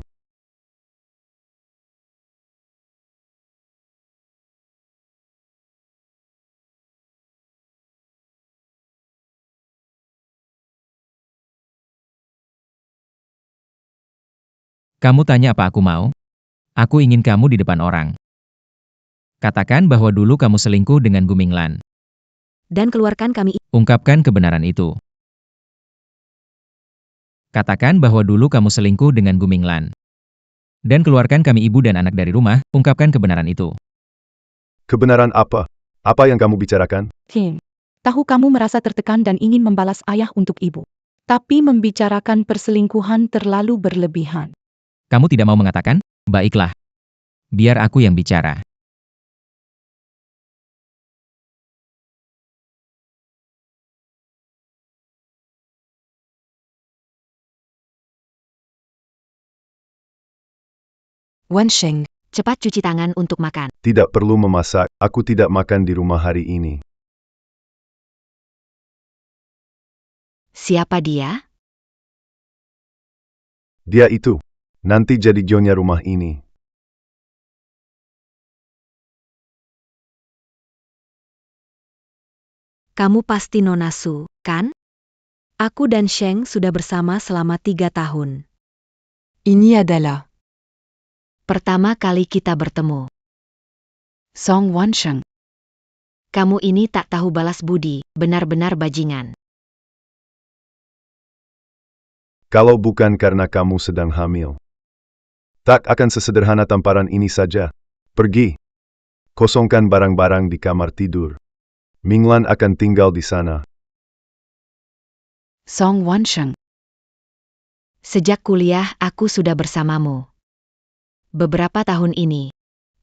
Kamu tanya apa aku mau? Aku ingin kamu di depan orang. Katakan bahwa dulu kamu selingkuh dengan Guminglan. Dan keluarkan kami. Ungkapkan kebenaran itu. Katakan bahwa dulu kamu selingkuh dengan Guminglan. Dan keluarkan kami ibu dan anak dari rumah, ungkapkan kebenaran itu. Kebenaran apa? Apa yang kamu bicarakan? Tahu kamu merasa tertekan dan ingin membalas ayah untuk ibu. Tapi membicarakan perselingkuhan terlalu berlebihan. Kamu tidak mau mengatakan? Baiklah. Biar aku yang bicara. Wansheng. Cepat cuci tangan untuk makan. Tidak perlu memasak, aku tidak makan di rumah hari ini. Siapa dia? Dia itu. Nanti jadi Gyonya rumah ini. Kamu pasti Nona Su, kan? Aku dan Sheng sudah bersama selama 3 tahun. Ini adalah Pertama kali kita bertemu. Song Wansheng. Kamu ini tak tahu balas budi, benar-benar bajingan. Kalau bukan karena kamu sedang hamil. Tak akan sesederhana tamparan ini saja. Pergi. Kosongkan barang-barang di kamar tidur. Minglan akan tinggal di sana. Song Wansheng. Sejak kuliah aku sudah bersamamu. Beberapa tahun ini,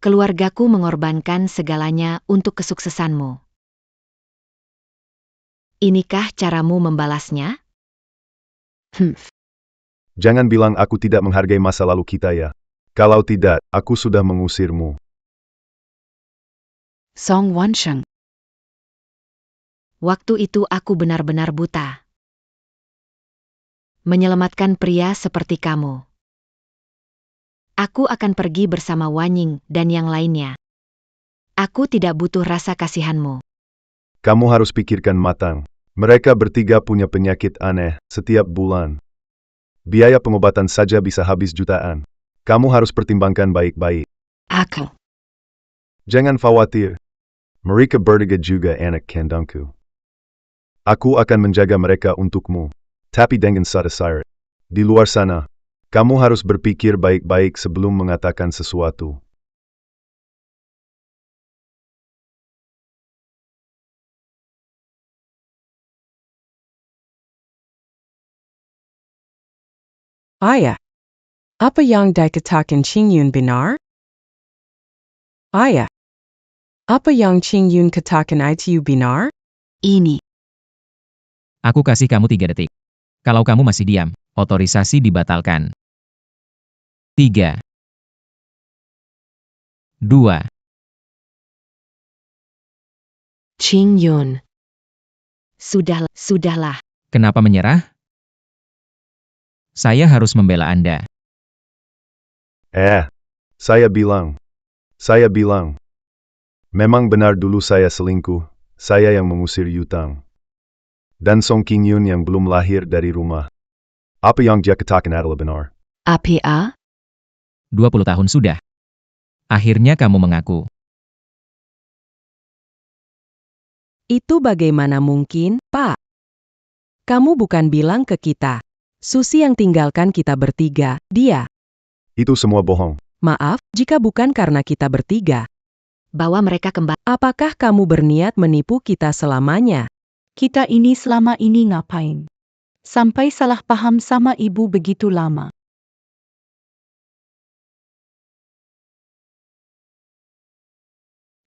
keluargaku mengorbankan segalanya untuk kesuksesanmu. Inikah caramu membalasnya? Jangan bilang aku tidak menghargai masa lalu kita ya. Kalau tidak, aku sudah mengusirmu. Song Wansheng. Waktu itu aku benar-benar buta. Menyelamatkan pria seperti kamu. Aku akan pergi bersama Wanying dan yang lainnya. Aku tidak butuh rasa kasihanmu. Kamu harus pikirkan matang. Mereka bertiga punya penyakit aneh setiap bulan. Biaya pengobatan saja bisa habis jutaan. Kamu harus pertimbangkan baik-baik. Aku. Jangan khawatir. Mereka bertiga juga anak kandangku. Aku akan menjaga mereka untukmu. Tapi dengan syarat. Di luar sana, kamu harus berpikir baik-baik sebelum mengatakan sesuatu. Ayah, apa yang dikatakan Qing Yun benar? Ayah, apa yang Qing Yun katakan itu benar? Ini. Aku kasih kamu 3 detik. Kalau kamu masih diam, otorisasi dibatalkan. 3, 2, Qing Yun. Sudahlah. kenapa menyerah? Saya harus membela Anda. Saya bilang. Memang benar dulu saya selingkuh, saya yang mengusir Yutang. Dan Song Qing Yun yang belum lahir dari rumah. Apa yang dia katakan adalah benar. APA? 20 tahun sudah. Akhirnya kamu mengaku. Itu bagaimana mungkin, Pak? Kamu bukan bilang ke kita. Susi yang tinggalkan kita bertiga, dia. Itu semua bohong. Maaf, jika bukan karena kita bertiga. Bawa mereka kembali. Apakah kamu berniat menipu kita selamanya? Kita ini selama ini ngapain? Sampai salah paham sama ibu begitu lama.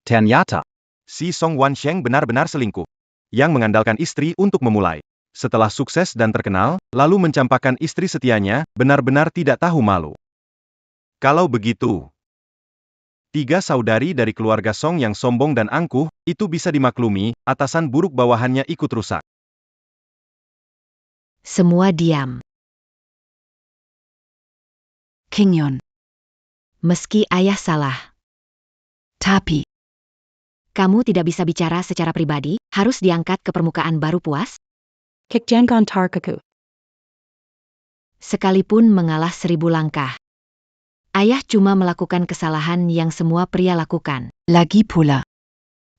Ternyata. Si Song Wansheng benar-benar selingkuh. Yang mengandalkan istri untuk memulai. Setelah sukses dan terkenal, lalu mencampakkan istri setianya, benar-benar tidak tahu malu. Kalau begitu, 3 saudari dari keluarga Song yang sombong dan angkuh, itu bisa dimaklumi, atasan buruk bawahannya ikut rusak. Semua diam. Qing Yun. Meski ayah salah. Tapi. Kamu tidak bisa bicara secara pribadi, harus diangkat ke permukaan baru puas? Kekjangan tarkaku. Sekalipun mengalah 1000 langkah. Ayah cuma melakukan kesalahan yang semua pria lakukan. Lagi pula.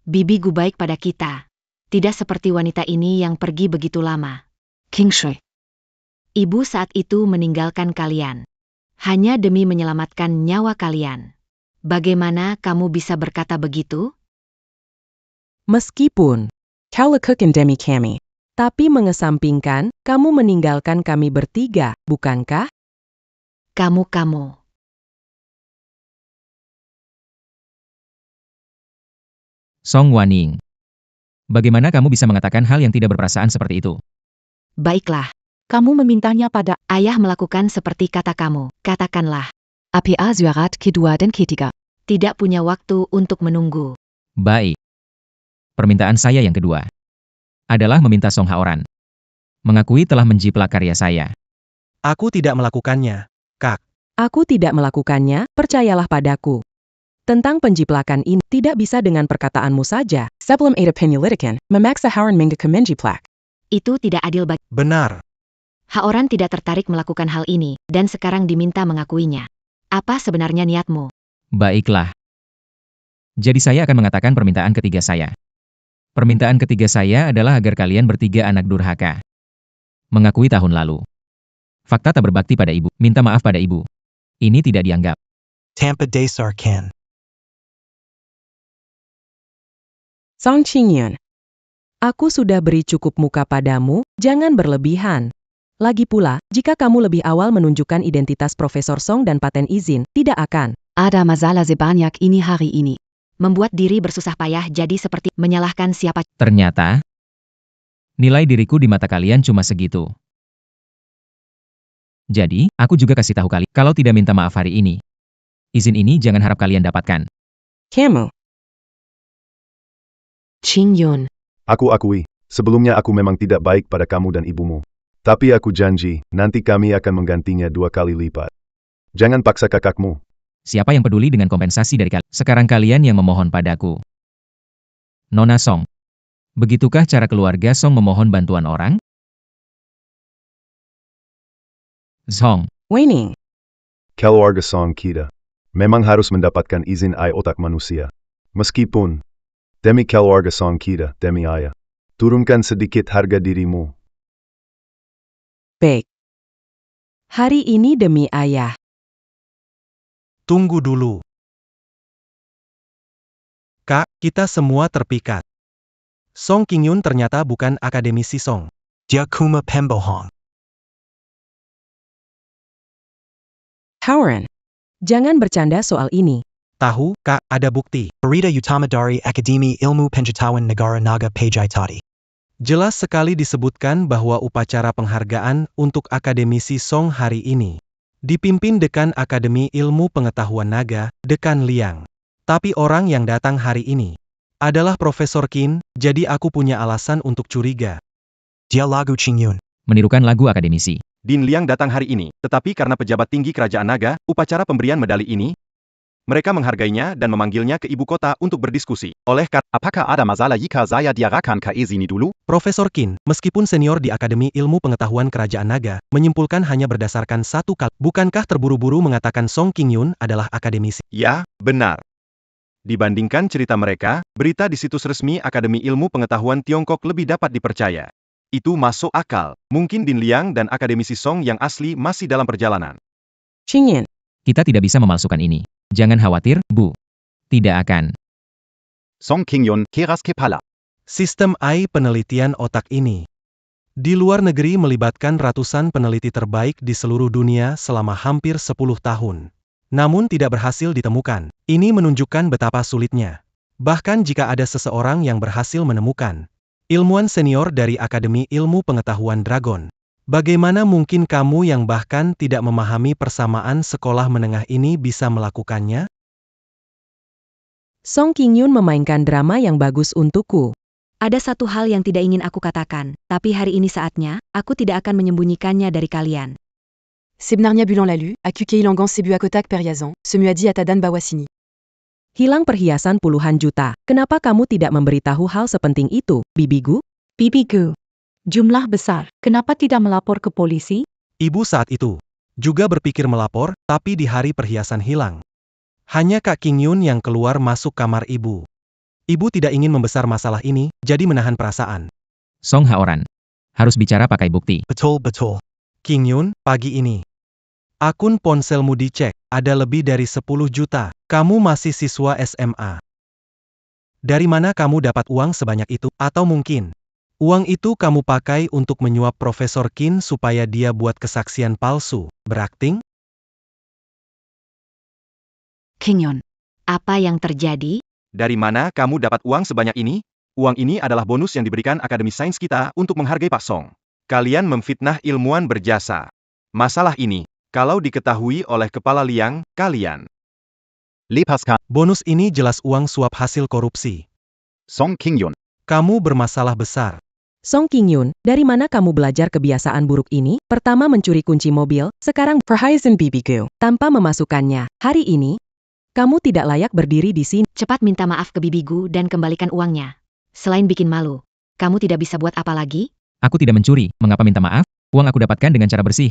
Bibi gu baik pada kita. Tidak seperti wanita ini yang pergi begitu lama. Qing Shui. Ibu saat itu meninggalkan kalian. Hanya demi menyelamatkan nyawa kalian. Bagaimana kamu bisa berkata begitu? Meskipun, kau lakukan demi kami. Tapi mengesampingkan, kamu meninggalkan kami bertiga, bukankah? Kamu. Song Wanning. Bagaimana kamu bisa mengatakan hal yang tidak berperasaan seperti itu? Baiklah, Kamu memintanya pada ayah melakukan seperti kata kamu. Katakanlah, APA Surat kedua dan ketiga. tidak punya waktu untuk menunggu. Baik. Permintaan saya yang kedua adalah meminta Song Haoran mengakui telah menjiplak karya saya. Aku tidak melakukannya, Kak. Aku tidak melakukannya, percayalah padaku. Tentang penjiplakan ini, tidak bisa dengan perkataanmu saja. Sebelum ada penyelidikan, memaksa Haoran menggunakan menjiplak. Itu tidak adil bagi Benar. Haoran tidak tertarik melakukan hal ini, dan sekarang diminta mengakuinya. Apa sebenarnya niatmu? Baiklah. Jadi saya akan mengatakan permintaan ketiga saya. Permintaan ketiga saya adalah agar kalian bertiga anak durhaka. Mengakui tahun lalu. Fakta tak berbakti pada ibu, minta maaf pada ibu. Ini tidak dianggap. Tampa de Sarkan. Song Qing Yun. Aku sudah beri cukup muka padamu, jangan berlebihan. Lagi pula, jika kamu lebih awal menunjukkan identitas Profesor Song dan paten izin, tidak akan Ada masalah sebanyak ini hari ini. Membuat diri bersusah payah jadi seperti menyalahkan siapa. Ternyata, nilai diriku di mata kalian cuma segitu. Jadi, aku juga kasih tahu kalian, kalau tidak minta maaf hari ini, Izin ini jangan harap kalian dapatkan. Kamu. Qing-yun, Aku akui, sebelumnya aku memang tidak baik pada kamu dan ibumu. Tapi aku janji, nanti kami akan menggantinya 2 kali lipat. Jangan paksa kakakmu. Siapa yang peduli dengan kompensasi dari kalian? Sekarang kalian yang memohon padaku. Nona Song. Begitukah cara keluarga Song memohon bantuan orang? Song. Winning. Keluarga Song kita memang harus mendapatkan izin AI otak manusia. Meskipun, demi keluarga Song kita, demi ayah, turunkan sedikit harga dirimu. Baik. Hari ini demi ayah. Tunggu dulu. Kak, kita semua terpikat. Song Qingyun ternyata bukan akademisi Song. Dia cuma pembohong. Haoran. Jangan bercanda soal ini. Tahu, Kak, ada bukti. Berita utama dari Akademi Ilmu Pengetahuan Negara Naga Pejai tadi. Jelas sekali disebutkan bahwa upacara penghargaan untuk akademisi Song hari ini dipimpin Dekan Akademi Ilmu Pengetahuan Naga, Dekan Liang. Tapi orang yang datang hari ini adalah Profesor Qin, jadi aku punya alasan untuk curiga. Dia lagu Qingyun. Menirukan lagu akademisi. Din Liang datang hari ini, tetapi karena pejabat tinggi kerajaan naga, upacara pemberian medali ini, mereka menghargainya dan memanggilnya ke ibu kota untuk berdiskusi. Oleh karena, Apakah ada masalah jika saya diarahkan ke sini dulu? Profesor Qin, meskipun senior di Akademi Ilmu Pengetahuan Kerajaan Naga, menyimpulkan hanya berdasarkan satu kali. Bukankah terburu-buru mengatakan Song Qingyun adalah akademisi? ya, benar. Dibandingkan cerita mereka, berita di situs resmi Akademi Ilmu Pengetahuan Tiongkok lebih dapat dipercaya. Itu masuk akal. Mungkin Din Liang dan akademisi Song yang asli masih dalam perjalanan. Qingyun. Kita tidak bisa memalsukan ini. Jangan khawatir, Bu. Tidak akan. Song Qingyun, keras kepala. Sistem AI penelitian otak ini di luar negeri melibatkan ratusan peneliti terbaik di seluruh dunia selama hampir 10 tahun. Namun tidak berhasil ditemukan. Ini menunjukkan betapa sulitnya. Bahkan jika ada seseorang yang berhasil menemukan ilmuwan senior dari Akademi Ilmu Pengetahuan Dragon, bagaimana mungkin kamu yang bahkan tidak memahami persamaan sekolah menengah ini bisa melakukannya? Song Qingyun memainkan drama yang bagus untukku. ada satu hal yang tidak ingin aku katakan, tapi hari ini saatnya, aku tidak akan menyembunyikannya dari kalian. Sebnarnia Bulan Lalu, Akuke Ilangan Sebu Akotak Periazan, Semuadi Atadan Bawasini. Hilang perhiasan puluhan juta. Kenapa kamu tidak memberitahu hal sepenting itu, Bibigu? Bibigu. Jumlah besar. Kenapa tidak melapor ke polisi? Ibu saat itu juga berpikir melapor, tapi di hari perhiasan hilang, hanya Kak Qingyun yang keluar masuk kamar ibu. Ibu tidak ingin membesar masalah ini, jadi menahan perasaan. Song Haoran. Harus bicara pakai bukti. Betul. Qingyun, pagi ini akun ponselmu dicek, ada lebih dari 10 juta. Kamu masih siswa SMA. Dari mana kamu dapat uang sebanyak itu? Atau mungkin uang itu kamu pakai untuk menyuap Profesor Qin supaya dia buat kesaksian palsu, berakting? Qingyun, apa yang terjadi? Dari mana kamu dapat uang sebanyak ini? Uang ini adalah bonus yang diberikan Akademi Sains kita untuk menghargai Pak Song. Kalian memfitnah ilmuwan berjasa. Masalah ini, kalau diketahui oleh Kepala Liang, kalian. Lepaskan Bonus ini jelas uang suap hasil korupsi. Song Qingyun. Kamu bermasalah besar. Song Qingyun, dari mana kamu belajar kebiasaan buruk ini? Pertama mencuri kunci mobil, sekarang perhiasan Bibigu. Tanpa memasukkannya, hari ini, kamu tidak layak berdiri di sini. Cepat minta maaf ke Bibigu dan kembalikan uangnya. Selain bikin malu, kamu tidak bisa buat apa lagi? Aku tidak mencuri. Mengapa minta maaf? Uang aku dapatkan dengan cara bersih.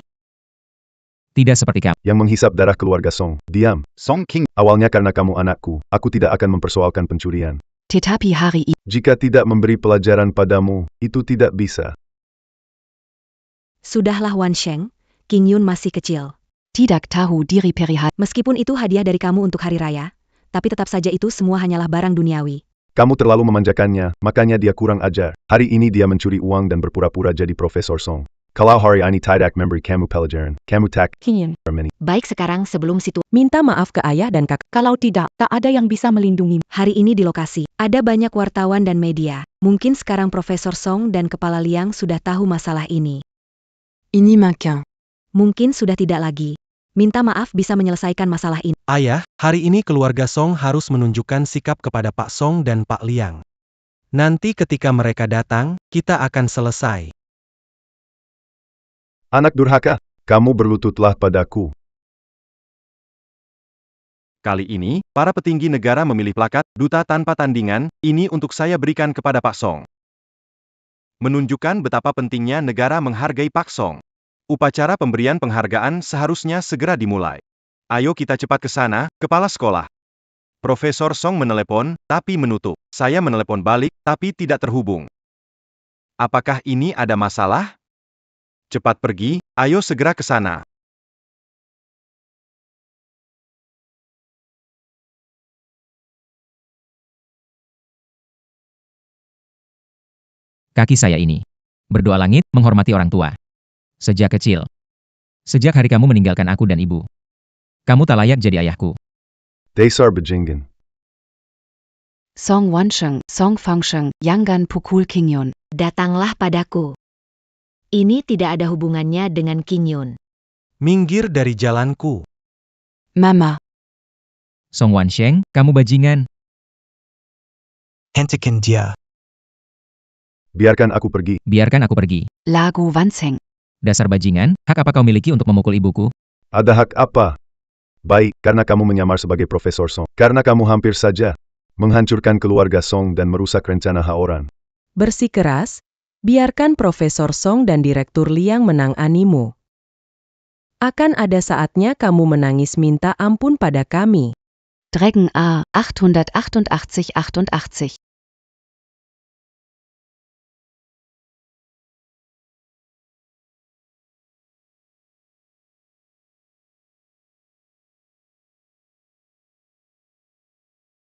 Tidak seperti kamu. Yang menghisap darah keluarga Song. Diam. Song Qing. Awalnya karena kamu anakku, aku tidak akan mempersoalkan pencurian. Tetapi hari ini, Jika tidak memberi pelajaran padamu, itu tidak bisa. Sudahlah Wan Sheng, Qingyun masih kecil. tidak tahu diri perihal. Meskipun itu hadiah dari kamu untuk hari raya, tapi tetap saja itu semua hanyalah barang duniawi. Kamu terlalu memanjakannya, makanya dia kurang ajar. Hari ini dia mencuri uang dan berpura-pura jadi Profesor Song. Kalau hari ini tidak memberi kamu pelajaran, kamu tak Qingyun. bermeni. Baik sekarang sebelum situ. Minta maaf ke ayah dan kakak. Kalau tidak, tak ada yang bisa melindungi. Hari ini di lokasi, ada banyak wartawan dan media. Mungkin sekarang Profesor Song dan Kepala Liang sudah tahu masalah ini. Ini makin. Mungkin sudah tidak lagi. Minta maaf bisa menyelesaikan masalah ini. Ayah, hari ini keluarga Song harus menunjukkan sikap kepada Pak Song dan Pak Liang. Nanti ketika mereka datang, kita akan selesai. Anak durhaka, kamu berlututlah padaku. Kali ini, para petinggi negara memilih plakat Duta Tanpa Tandingan, ini untuk saya berikan kepada Pak Song. Menunjukkan betapa pentingnya negara menghargai Pak Song. Upacara pemberian penghargaan seharusnya segera dimulai. Ayo kita cepat ke sana, kepala sekolah. Profesor Song menelepon, tapi menutup. Saya menelepon balik, tapi tidak terhubung. Apakah ini ada masalah? Cepat pergi, ayo segera ke sana. Kaki saya ini. Berdoa langit, menghormati orang tua. Sejak kecil. Sejak hari kamu meninggalkan aku dan ibu. Kamu tak layak jadi ayahku. Dasar bajingan. Song Wansheng, Song Fangsheng, Yanggan Pukul King Yun. Datanglah padaku. Ini tidak ada hubungannya dengan King Yun. Minggir dari jalanku. Mama. Song Wansheng, kamu bajingan. Hentikan dia. Biarkan aku pergi. Biarkan aku pergi. Lagu Wanseng. Dasar bajingan, hak apa kau miliki untuk memukul ibuku? Ada hak apa? Baik, karena kamu menyamar sebagai Profesor Song. Karena kamu hampir saja menghancurkan keluarga Song dan merusak rencana Haoran. Bersikeras, biarkan Profesor Song dan Direktur Liang menanganimu. Akan ada saatnya kamu menangis minta ampun pada kami. Dragon A, 888.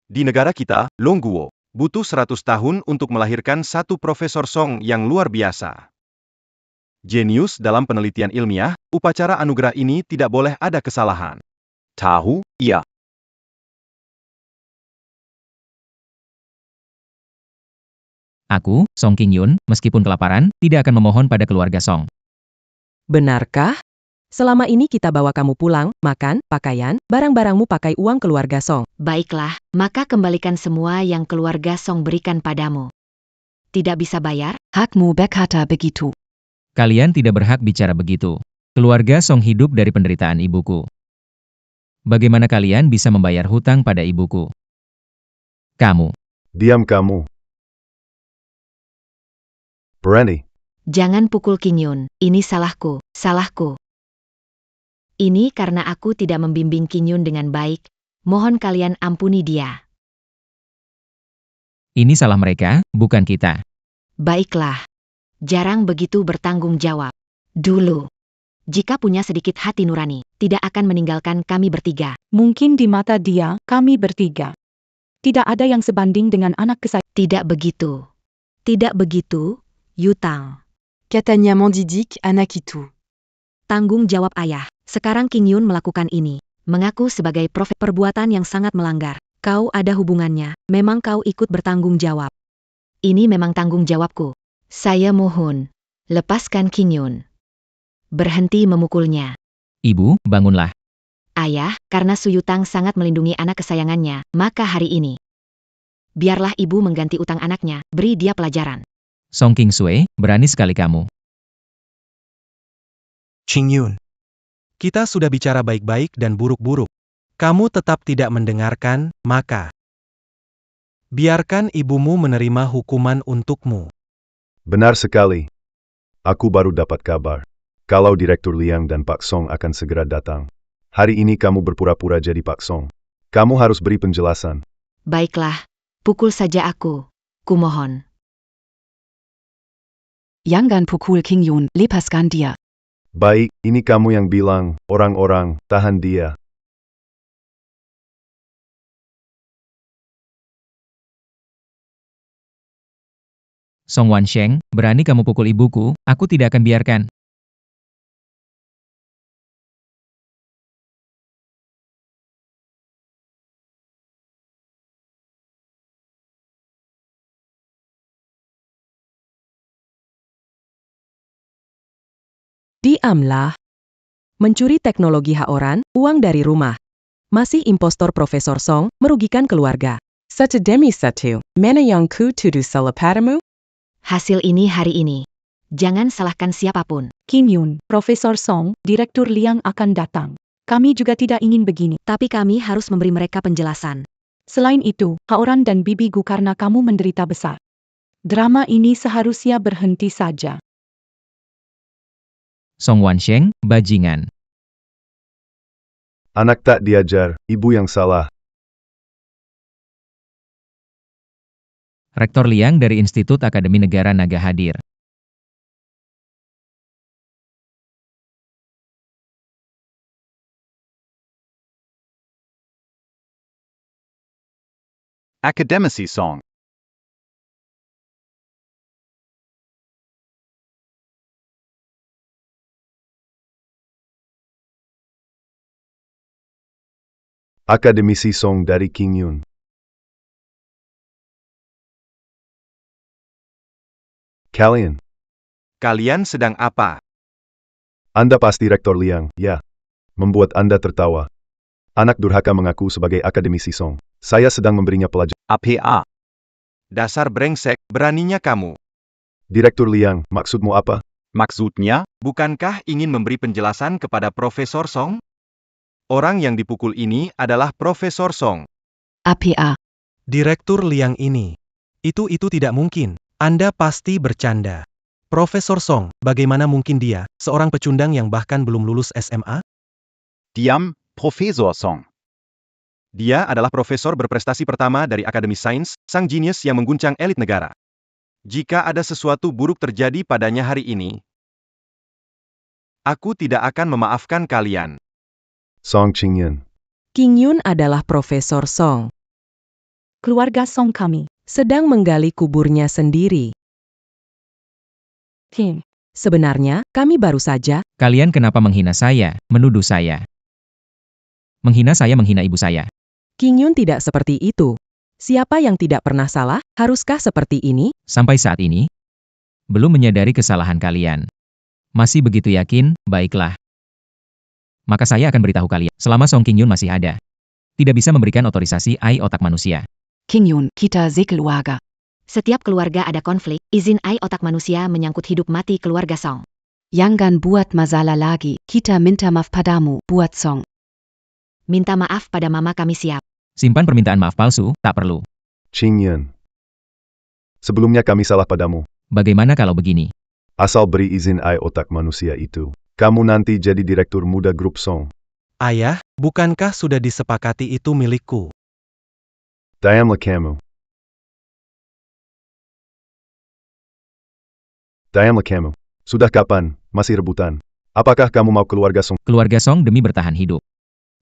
Di negara kita, Longguo, butuh 100 tahun untuk melahirkan satu Profesor Song yang luar biasa. Jenius dalam penelitian ilmiah, upacara anugerah ini tidak boleh ada kesalahan. Tahu? Iya. Aku, Song King Yun, meskipun kelaparan, tidak akan memohon pada keluarga Song. Benarkah? Selama ini kita bawa kamu pulang, makan, pakaian, barang-barangmu pakai uang keluarga Song. Baiklah, maka kembalikan semua yang keluarga Song berikan padamu. Tidak bisa bayar? Hakmu berkata begitu. Kalian tidak berhak bicara begitu. Keluarga Song hidup dari penderitaan ibuku. Bagaimana kalian bisa membayar hutang pada ibuku? Kamu. Diam kamu. Berani. Jangan pukul King Yun, ini salahku, salahku. Ini karena aku tidak membimbing King Yun dengan baik, mohon kalian ampuni dia. Ini salah mereka, bukan kita. Baiklah. Jarang begitu bertanggung jawab. Dulu. Jika punya sedikit hati nurani, tidak akan meninggalkan kami bertiga. Mungkin di mata dia, kami bertiga. Tidak ada yang sebanding dengan anak kesayangan. Tidak begitu. Tidak begitu, Yutang. Catania Mandidik, Anakitu. Tanggung jawab ayah. Sekarang King Yun melakukan ini. Mengaku sebagai perbuatan yang sangat melanggar. Kau ada hubungannya, memang kau ikut bertanggung jawab. Ini memang tanggung jawabku. Saya mohon, lepaskan King Yun. Berhenti memukulnya. Ibu, bangunlah. Ayah, karena Su Yutang sangat melindungi anak kesayangannya, maka hari ini. Biarlah ibu mengganti utang anaknya, beri dia pelajaran. Song King Sui, berani sekali kamu. Qing Yun. Kita sudah bicara baik-baik dan buruk-buruk. Kamu tetap tidak mendengarkan, maka biarkan ibumu menerima hukuman untukmu. Benar sekali. Aku baru dapat kabar. Kalau Direktur Liang dan Pak Song akan segera datang. Hari ini kamu berpura-pura jadi Pak Song. Kamu harus beri penjelasan. Baiklah, pukul saja aku. Kumohon. Yanggan Pukul King Yun, lepaskan dia. Baik, ini kamu yang bilang, orang-orang, tahan dia. Song Wansheng, berani kamu pukul ibuku, aku tidak akan biarkan. Diamlah. Mencuri teknologi Haoran, uang dari rumah. Masih impostor Profesor Song, merugikan keluarga. Satu demi satu, mana yang ku tuduh salah padamu? Hasil ini hari ini. Jangan salahkan siapapun. Kim Yun, Profesor Song, Direktur Liang akan datang. Kami juga tidak ingin begini. Tapi kami harus memberi mereka penjelasan. Selain itu, Haoran dan Bibi Gu karena kamu menderita besar. Drama ini seharusnya berhenti saja. Song Wansheng, bajingan. Anak tak diajar, ibu yang salah. Rektor Liang dari Institut Akademi Negara Naga hadir. Academici Song. Akademisi Song dari King Yun. Kalian sedang apa? Anda pasti Rektor Liang, ya. Membuat Anda tertawa. Anak durhaka mengaku sebagai akademisi Song. Saya sedang memberinya pelajaran. APA. Dasar brengsek, beraninya kamu. Direktur Liang, maksudmu apa? Maksudnya? Bukankah ingin memberi penjelasan kepada Profesor Song? Orang yang dipukul ini adalah Profesor Song. APA. Direktur Liang ini. Itu tidak mungkin. Anda pasti bercanda. Profesor Song, bagaimana mungkin dia, seorang pecundang yang bahkan belum lulus SMA? Diam, Profesor Song. Dia adalah profesor berprestasi pertama dari Akademi Sains, sang jenius yang mengguncang elit negara. Jika ada sesuatu buruk terjadi padanya hari ini, aku tidak akan memaafkan kalian. Song Qingyun. King Yun adalah Profesor Song. Keluarga Song kami. Sedang menggali kuburnya sendiri. Kim. Sebenarnya, kami baru saja. Kalian kenapa menghina saya, menuduh saya? Menghina saya menghina ibu saya. King Yun tidak seperti itu. Siapa yang tidak pernah salah, haruskah seperti ini? Sampai saat ini, belum menyadari kesalahan kalian. Masih begitu yakin, baiklah. Maka saya akan beritahu kalian, selama Song King Yun masih ada, tidak bisa memberikan otorisasi AI otak manusia. King Yun, kita sekeluarga. Setiap keluarga ada konflik, izin AI otak manusia menyangkut hidup mati keluarga Song. Jangan buat masalah lagi, kita minta maaf padamu, buat Song. Minta maaf pada mama kami siap. Simpan permintaan maaf palsu, tak perlu. Qingyun. Sebelumnya kami salah padamu. Bagaimana kalau begini? Asal beri izin AI otak manusia itu. Kamu nanti jadi direktur muda grup Song. Ayah, bukankah sudah disepakati itu milikku? Diamlah kamu. Diamlah kamu. Sudah kapan? Masih rebutan. Apakah kamu mau keluarga Song? Keluarga Song demi bertahan hidup.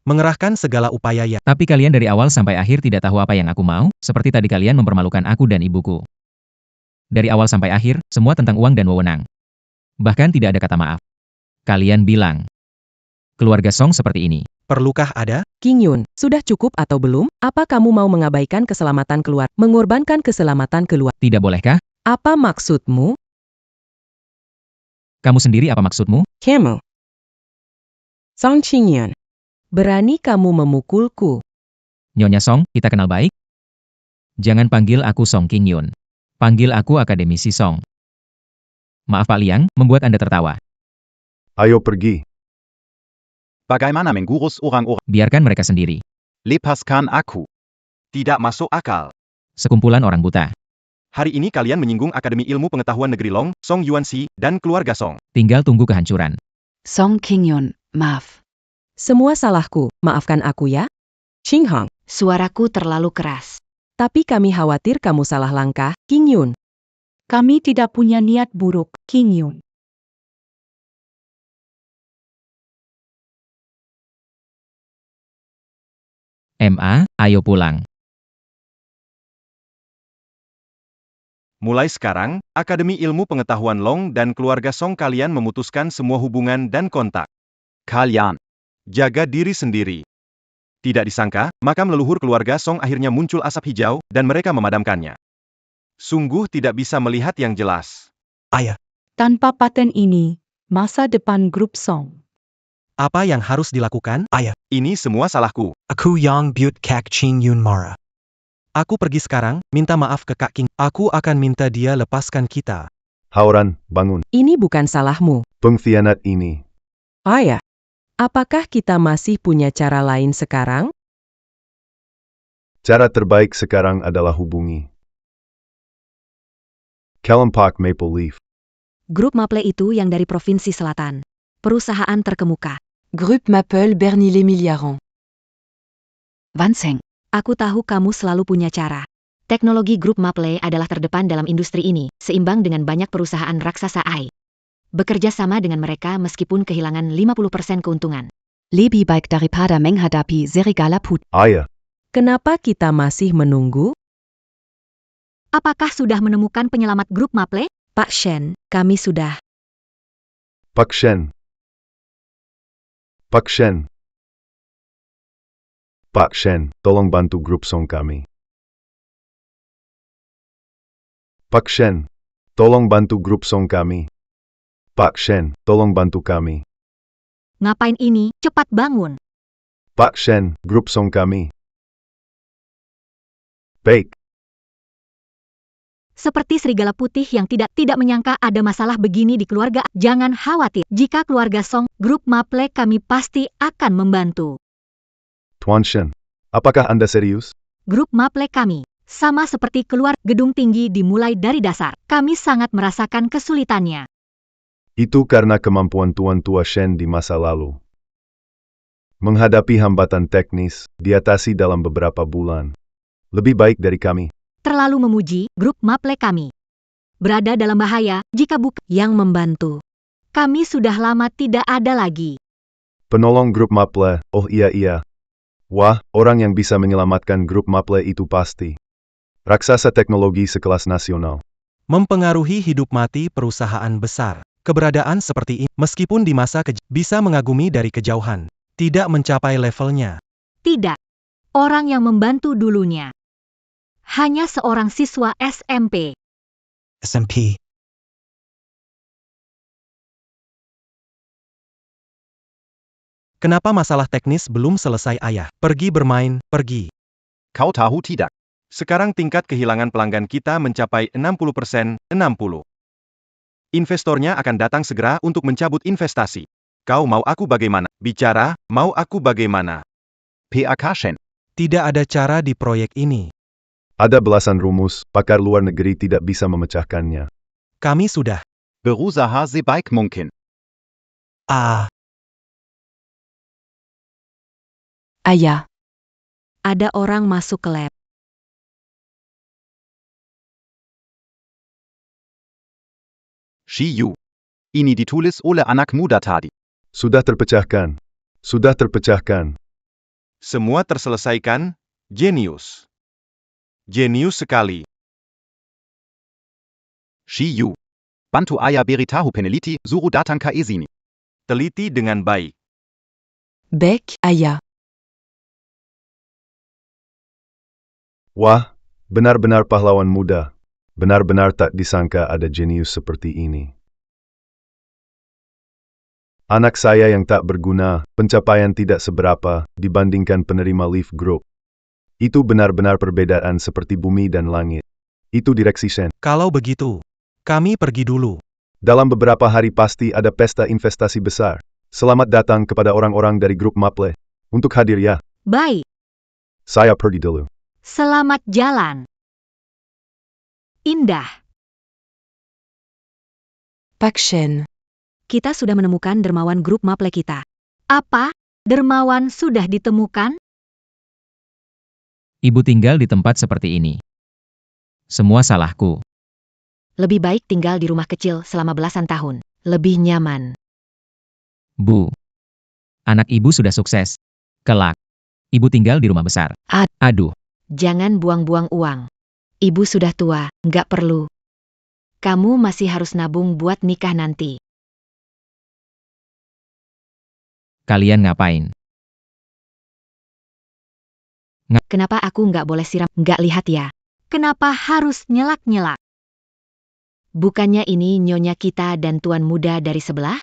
Mengerahkan segala upaya ya. Tapi kalian dari awal sampai akhir tidak tahu apa yang aku mau, seperti tadi kalian mempermalukan aku dan ibuku. Dari awal sampai akhir, semua tentang uang dan wewenang. Bahkan tidak ada kata maaf. Kalian bilang, keluarga Song seperti ini. Perlukah ada? King Yun, sudah cukup atau belum? Apa kamu mau mengabaikan keselamatan keluarga, mengorbankan keselamatan keluarga? Tidak bolehkah? Apa maksudmu? Kamu sendiri apa maksudmu? Kamu. Song Qingyun. Berani kamu memukulku. Nyonya Song, kita kenal baik? Jangan panggil aku Song King Yun. Panggil aku Akademisi Song. Maaf Pak Liang, membuat Anda tertawa. Ayo pergi. Bagaimana mengurus orang-orang? Biarkan mereka sendiri. Lepaskan aku. Tidak masuk akal. Sekumpulan orang buta. Hari ini kalian menyinggung Akademi Ilmu Pengetahuan Negeri Long, Song Yuanxi, dan keluarga Song. Tinggal tunggu kehancuran. Song King Yun, maaf. Semua salahku, maafkan aku ya. Ching Hong. Suaraku terlalu keras. Tapi kami khawatir kamu salah langkah, King Yun. Kami tidak punya niat buruk, King Yun. MA, ayo pulang. Mulai sekarang, Akademi Ilmu Pengetahuan Long dan keluarga Song kalian memutuskan semua hubungan dan kontak. Kalian. Jaga diri sendiri. Tidak disangka, makam leluhur keluarga Song akhirnya muncul asap hijau, dan mereka memadamkannya. Sungguh tidak bisa melihat yang jelas. Ayah. Tanpa paten ini, masa depan grup Song Apa yang harus dilakukan? Ayah, Ini semua salahku. aku yang buat Kak Qing Yun marah. Aku pergi sekarang, minta maaf ke Kak King. Aku akan minta dia lepaskan kita. Haoran, bangun. Ini bukan salahmu. Pengkhianat ini. Ayah, apakah kita masih punya cara lain sekarang? Cara terbaik sekarang adalah hubungi Callum Park Maple Leaf. Grup Maple itu yang dari Provinsi Selatan. Perusahaan terkemuka. Groupe Maple Berny-les-Milliards. Wanseng. Aku tahu kamu selalu punya cara. Teknologi Grup Maple adalah terdepan dalam industri ini, seimbang dengan banyak perusahaan raksasa AI. Bekerja sama dengan mereka meskipun kehilangan 50% keuntungan. Lebih baik daripada menghadapi serigala putih. Ayah, Kenapa kita masih menunggu? Apakah sudah menemukan penyelamat Grup Maple? Pak Shen, kami sudah. Pak Shen. Pak Shen. Pak Shen, tolong bantu grup Song kami. Pak Shen, tolong bantu grup Song kami. Pak Shen, tolong bantu kami. Ngapain ini? Cepat bangun. Pak Shen, grup Song kami. Baik. Seperti serigala putih yang tidak menyangka ada masalah begini di keluarga. Jangan khawatir, jika keluarga Song, Grup Maple kami pasti akan membantu. Tuan Shen, apakah Anda serius? Grup Maple kami, sama seperti keluar gedung tinggi dimulai dari dasar. Kami sangat merasakan kesulitannya. Itu karena kemampuan Tuan Tua Shen di masa lalu. Menghadapi hambatan teknis, diatasi dalam beberapa bulan. Lebih baik dari kami. Terlalu memuji, Grup Maple kami berada dalam bahaya jika bukan yang membantu. Kami sudah lama tidak ada lagi. Penolong grup Maple, oh iya. Wah, orang yang bisa menyelamatkan grup Maple itu pasti raksasa teknologi sekelas nasional. Mempengaruhi hidup mati perusahaan besar. Keberadaan seperti ini, meskipun di masa bisa mengagumi dari kejauhan, tidak mencapai levelnya. Tidak. Orang yang membantu dulunya hanya seorang siswa SMP. SMP. Kenapa masalah teknis belum selesai, Ayah? Pergi bermain, pergi. Kau tahu tidak? Sekarang tingkat kehilangan pelanggan kita mencapai 60%, 60. Investornya akan datang segera untuk mencabut investasi. Kau mau aku bagaimana? Bicara, mau aku bagaimana? PAK Shen. Tidak ada cara di proyek ini. Ada belasan rumus, pakar luar negeri tidak bisa memecahkannya. Kami sudah. Berusaha sebaik mungkin. Ayah, Ada orang masuk ke lab. Shi Yu. Ini ditulis oleh anak muda tadi. Sudah terpecahkan. Sudah terpecahkan. Semua terselesaikan? Jenius. Jenius sekali. Shi Yu. Bantu ayah beritahu peneliti, suruh datang ke sini. Teliti dengan baik. baik, ayah. Wah, benar-benar pahlawan muda. Benar-benar tak disangka ada jenius seperti ini. Anak saya yang tak berguna, pencapaian tidak seberapa, dibandingkan penerima Leaf Group. Itu benar-benar perbedaan seperti bumi dan langit. Itu direksi Shen. Kalau begitu, kami pergi dulu. Dalam beberapa hari pasti ada pesta investasi besar. Selamat datang kepada orang-orang dari grup Maple. Untuk hadir ya. Baik, Saya pergi dulu. selamat jalan. Indah. Pak Shen, Kita sudah menemukan dermawan Grup Maple kita. Apa? Dermawan sudah ditemukan? Ibu tinggal di tempat seperti ini. Semua salahku. Lebih baik tinggal di rumah kecil selama belasan tahun. Lebih nyaman. Bu. Anak ibu sudah sukses. Kelak. Ibu tinggal di rumah besar. Aduh. Jangan buang-buang uang. Ibu sudah tua, nggak perlu. Kamu masih harus nabung buat nikah nanti. Kalian ngapain? Kenapa aku nggak boleh siram? Nggak lihat ya? Kenapa harus nyelak-nyelak? Bukannya ini nyonya kita dan tuan muda dari sebelah?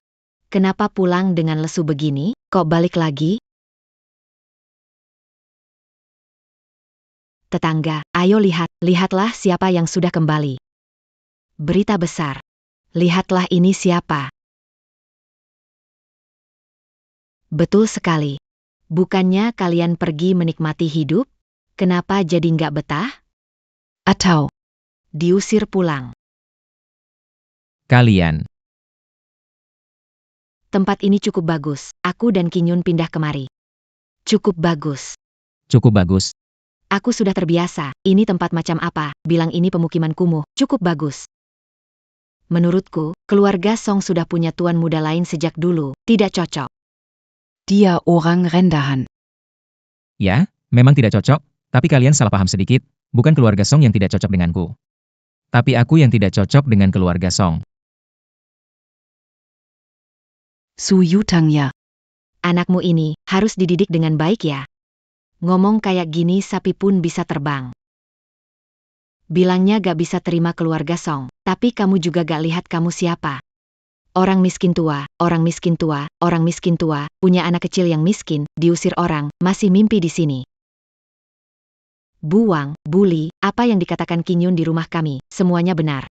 Kenapa pulang dengan lesu begini? Kok balik lagi? Tetangga, ayo lihatlah siapa yang sudah kembali. Berita besar. Lihatlah ini siapa. Betul sekali. Bukannya kalian pergi menikmati hidup? Kenapa jadi nggak betah? Atau Diusir pulang. Kalian. Tempat ini cukup bagus. Aku dan Kinyun pindah kemari. Cukup bagus. Cukup bagus. Aku sudah terbiasa. Ini tempat macam apa? Bilang ini pemukiman kumuh. Cukup bagus. Menurutku, keluarga Song sudah punya tuan muda lain sejak dulu. Tidak cocok. dia orang rendahan. Ya, memang tidak cocok, tapi kalian salah paham sedikit. Bukan keluarga Song yang tidak cocok denganku. Tapi aku yang tidak cocok dengan keluarga Song. Su Yutang ya. Anakmu ini harus dididik dengan baik ya. Ngomong kayak gini sapi pun bisa terbang. Bilangnya gak bisa terima keluarga Song, tapi kamu juga gak lihat kamu siapa. Orang miskin tua, punya anak kecil yang miskin, diusir orang, masih mimpi di sini. Buang, bully, apa yang dikatakan Kinyun di rumah kami, semuanya benar.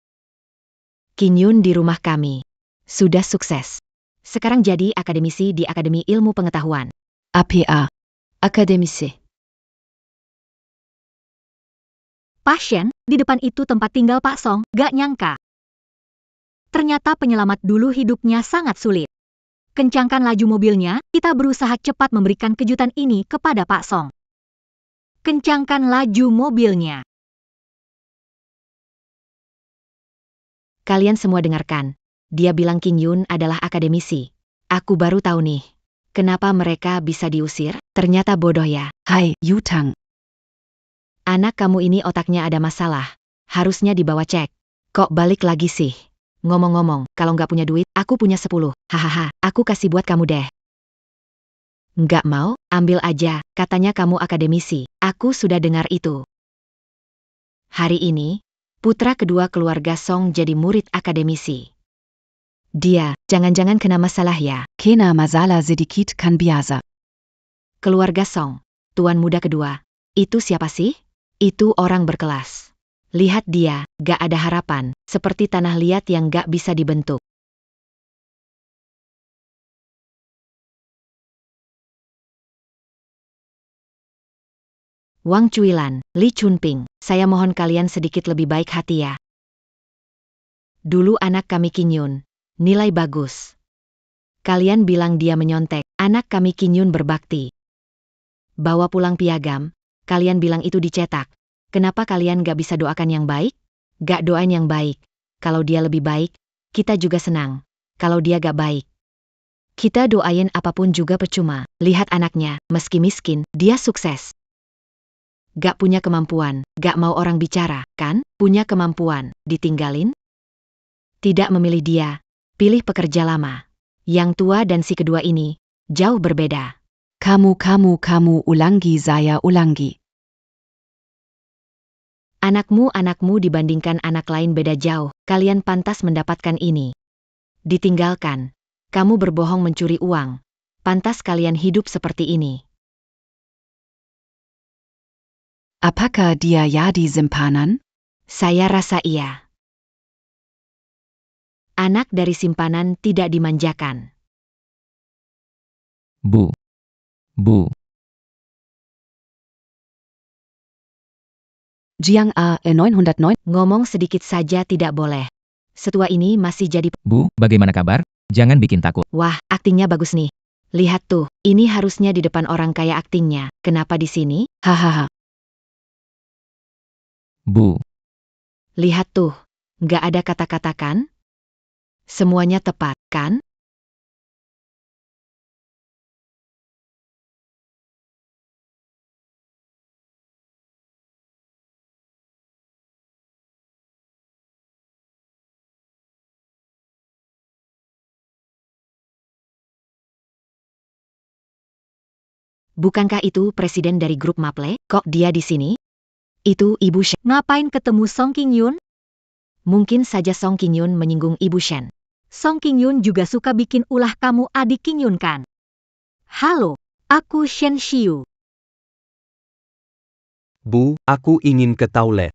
Kinyun di rumah kami sudah sukses. Sekarang jadi akademisi di Akademi Ilmu Pengetahuan. APA. Akademisi. Pasien, di depan itu tempat tinggal Pak Song, gak nyangka. Ternyata penyelamat dulu hidupnya sangat sulit. Kencangkan laju mobilnya, kita berusaha cepat memberikan kejutan ini kepada Pak Song. Kencangkan laju mobilnya. Kalian semua dengarkan. Dia bilang Kinyun adalah akademisi. Aku baru tahu nih. Kenapa mereka bisa diusir? Ternyata bodoh ya. Hai, Yutang. Anak kamu ini otaknya ada masalah. Harusnya dibawa cek. Kok balik lagi sih? Ngomong-ngomong, kalau nggak punya duit, aku punya 10. Hahaha, aku kasih buat kamu deh. Nggak mau? Ambil aja, katanya kamu akademisi. Aku sudah dengar itu. Hari ini, putra kedua keluarga Song jadi murid akademisi. Dia, jangan-jangan kena masalah ya. Kena masalah sedikit kan biasa. Keluarga Song, tuan muda kedua. Itu siapa sih? Itu orang berkelas. Lihat dia, gak ada harapan, seperti tanah liat yang gak bisa dibentuk. Wang Cuilan, Li Chunping, saya mohon kalian sedikit lebih baik hati ya. Dulu anak kami Kinyun, nilai bagus. Kalian bilang dia menyontek, anak kami Kinyun berbakti. Bawa pulang piagam, kalian bilang itu dicetak. Kenapa kalian gak bisa doakan yang baik? Gak doain yang baik. Kalau dia lebih baik, kita juga senang. Kalau dia gak baik, kita doain apapun juga percuma. Lihat anaknya, meski miskin, dia sukses. Gak punya kemampuan, gak mau orang bicara, kan? Punya kemampuan, ditinggalin? Tidak memilih dia, pilih pekerja lama. Yang tua dan si kedua ini, jauh berbeda. Kamu ulangi saya ulangi. Anakmu dibandingkan anak lain beda jauh, kalian pantas mendapatkan ini. Ditinggalkan. Kamu berbohong mencuri uang. Pantas kalian hidup seperti ini. Apakah dia ya di simpanan? Saya rasa iya. Anak dari simpanan tidak dimanjakan. Bu. Jiang A 909. Ngomong sedikit saja tidak boleh. Setua ini masih jadi... Bu, bagaimana kabar? Jangan bikin takut. Wah, aktingnya bagus nih. Lihat tuh, ini harusnya di depan orang kaya aktingnya. Kenapa di sini? Hahaha. Bu. Lihat tuh, nggak ada kata-kata kan? Semuanya tepat, kan? Bukankah itu presiden dari grup Maple? Kok dia di sini? Itu Ibu Shen. Ngapain ketemu Song Kinyun? Mungkin saja Song Kinyun menyinggung Ibu Shen. Song Kinyun juga suka bikin ulah kamu adik Kinyun kan? Halo, aku Shen Xiu. Bu, aku ingin ke toilet.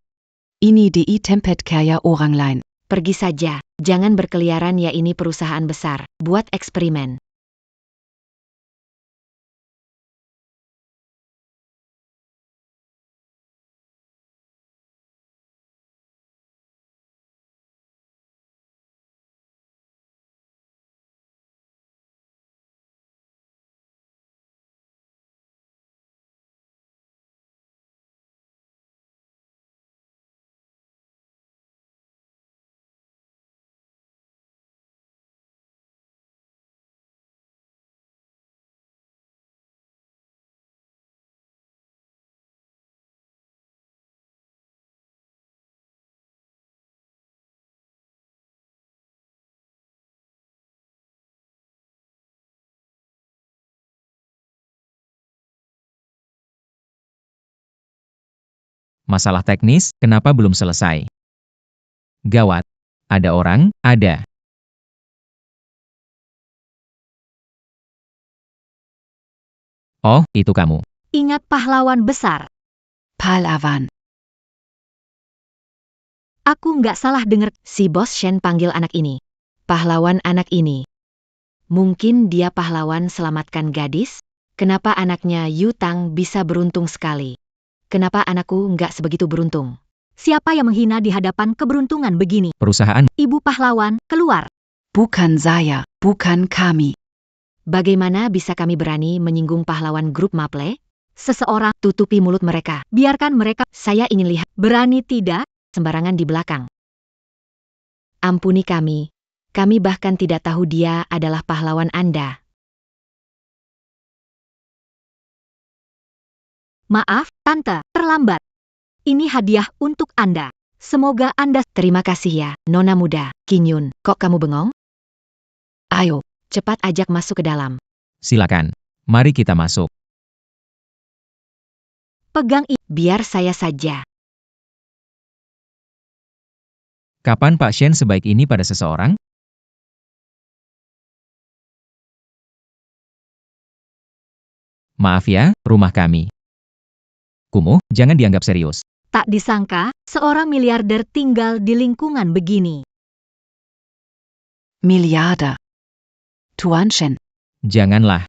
Ini di tempat kaya orang lain. Pergi saja, jangan berkeliaran ya, ini perusahaan besar, buat eksperimen. Masalah teknis, kenapa belum selesai? Gawat. Ada orang, ada. Oh, itu kamu. Ingat pahlawan besar. Pahlawan. Aku nggak salah dengar. Si bos Shen panggil anak ini. Pahlawan anak ini. Mungkin dia pahlawan selamatkan gadis? Kenapa anaknya Yu Tang bisa beruntung sekali? Kenapa anakku nggak sebegitu beruntung? Siapa yang menghina di hadapan keberuntungan begini? Perusahaan, Ibu pahlawan, keluar. Bukan saya, bukan kami. Bagaimana bisa kami berani menyinggung pahlawan grup Maple? Seseorang, Tutupi mulut mereka. biarkan mereka. Saya ingin lihat Berani tidak? sembarangan di belakang. Ampuni kami. Kami bahkan tidak tahu dia adalah pahlawan Anda. Maaf, Tante, terlambat. Ini hadiah untuk Anda. Semoga Anda... Terima kasih ya, Nona muda. King Yun, kok kamu bengong? Ayo, Cepat ajak masuk ke dalam. silakan. Mari kita masuk. pegang ini. Biar saya saja. Kapan Pak Shen sebaik ini pada seseorang? Maaf ya, rumah kami. Kumuh, jangan dianggap serius. Tak disangka, seorang miliarder tinggal di lingkungan begini. Milliarde. Tuan Shen. Janganlah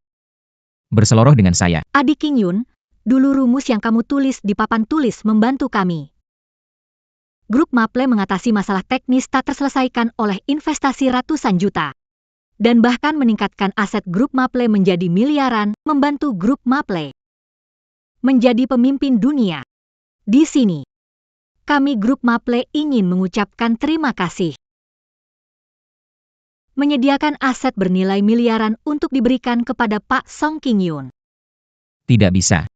berseloroh dengan saya. Adik King Yun, dulu rumus yang kamu tulis di papan tulis membantu kami. Grup Maple mengatasi masalah teknis tak terselesaikan oleh investasi ratusan juta. Dan bahkan meningkatkan aset grup Maple menjadi miliaran, membantu grup Maple menjadi pemimpin dunia. Di sini, kami grup Maple ingin mengucapkan terima kasih. Menyediakan aset bernilai miliaran untuk diberikan kepada Pak Song King Yun. Tidak bisa.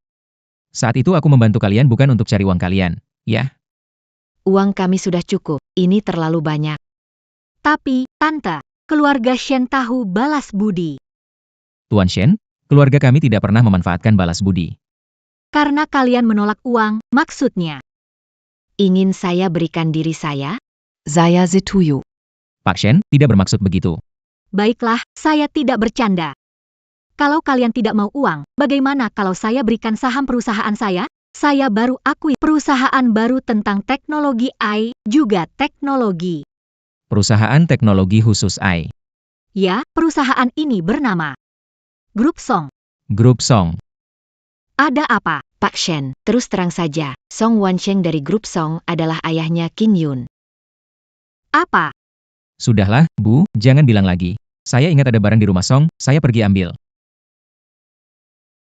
Saat itu aku membantu kalian bukan untuk cari uang kalian, ya? Uang kami sudah cukup, ini terlalu banyak. Tapi, Tante, keluarga Shen tahu balas budi. Tuan Shen, keluarga kami tidak pernah memanfaatkan balas budi. Karena kalian menolak uang, maksudnya. Ingin saya berikan diri saya? Saya setuju. Pak Shen, tidak bermaksud begitu. Baiklah, saya tidak bercanda. Kalau kalian tidak mau uang, bagaimana kalau saya berikan saham perusahaan saya? Saya baru akui perusahaan baru tentang teknologi AI, juga teknologi. Perusahaan teknologi khusus AI. Ya, perusahaan ini bernama Grup Song. Grup Song. Ada apa? Pak Shen, terus terang saja, Song Wansheng dari grup Song adalah ayahnya King Yun. Apa? Sudahlah, Bu, jangan bilang lagi. Saya ingat ada barang di rumah Song, saya pergi ambil.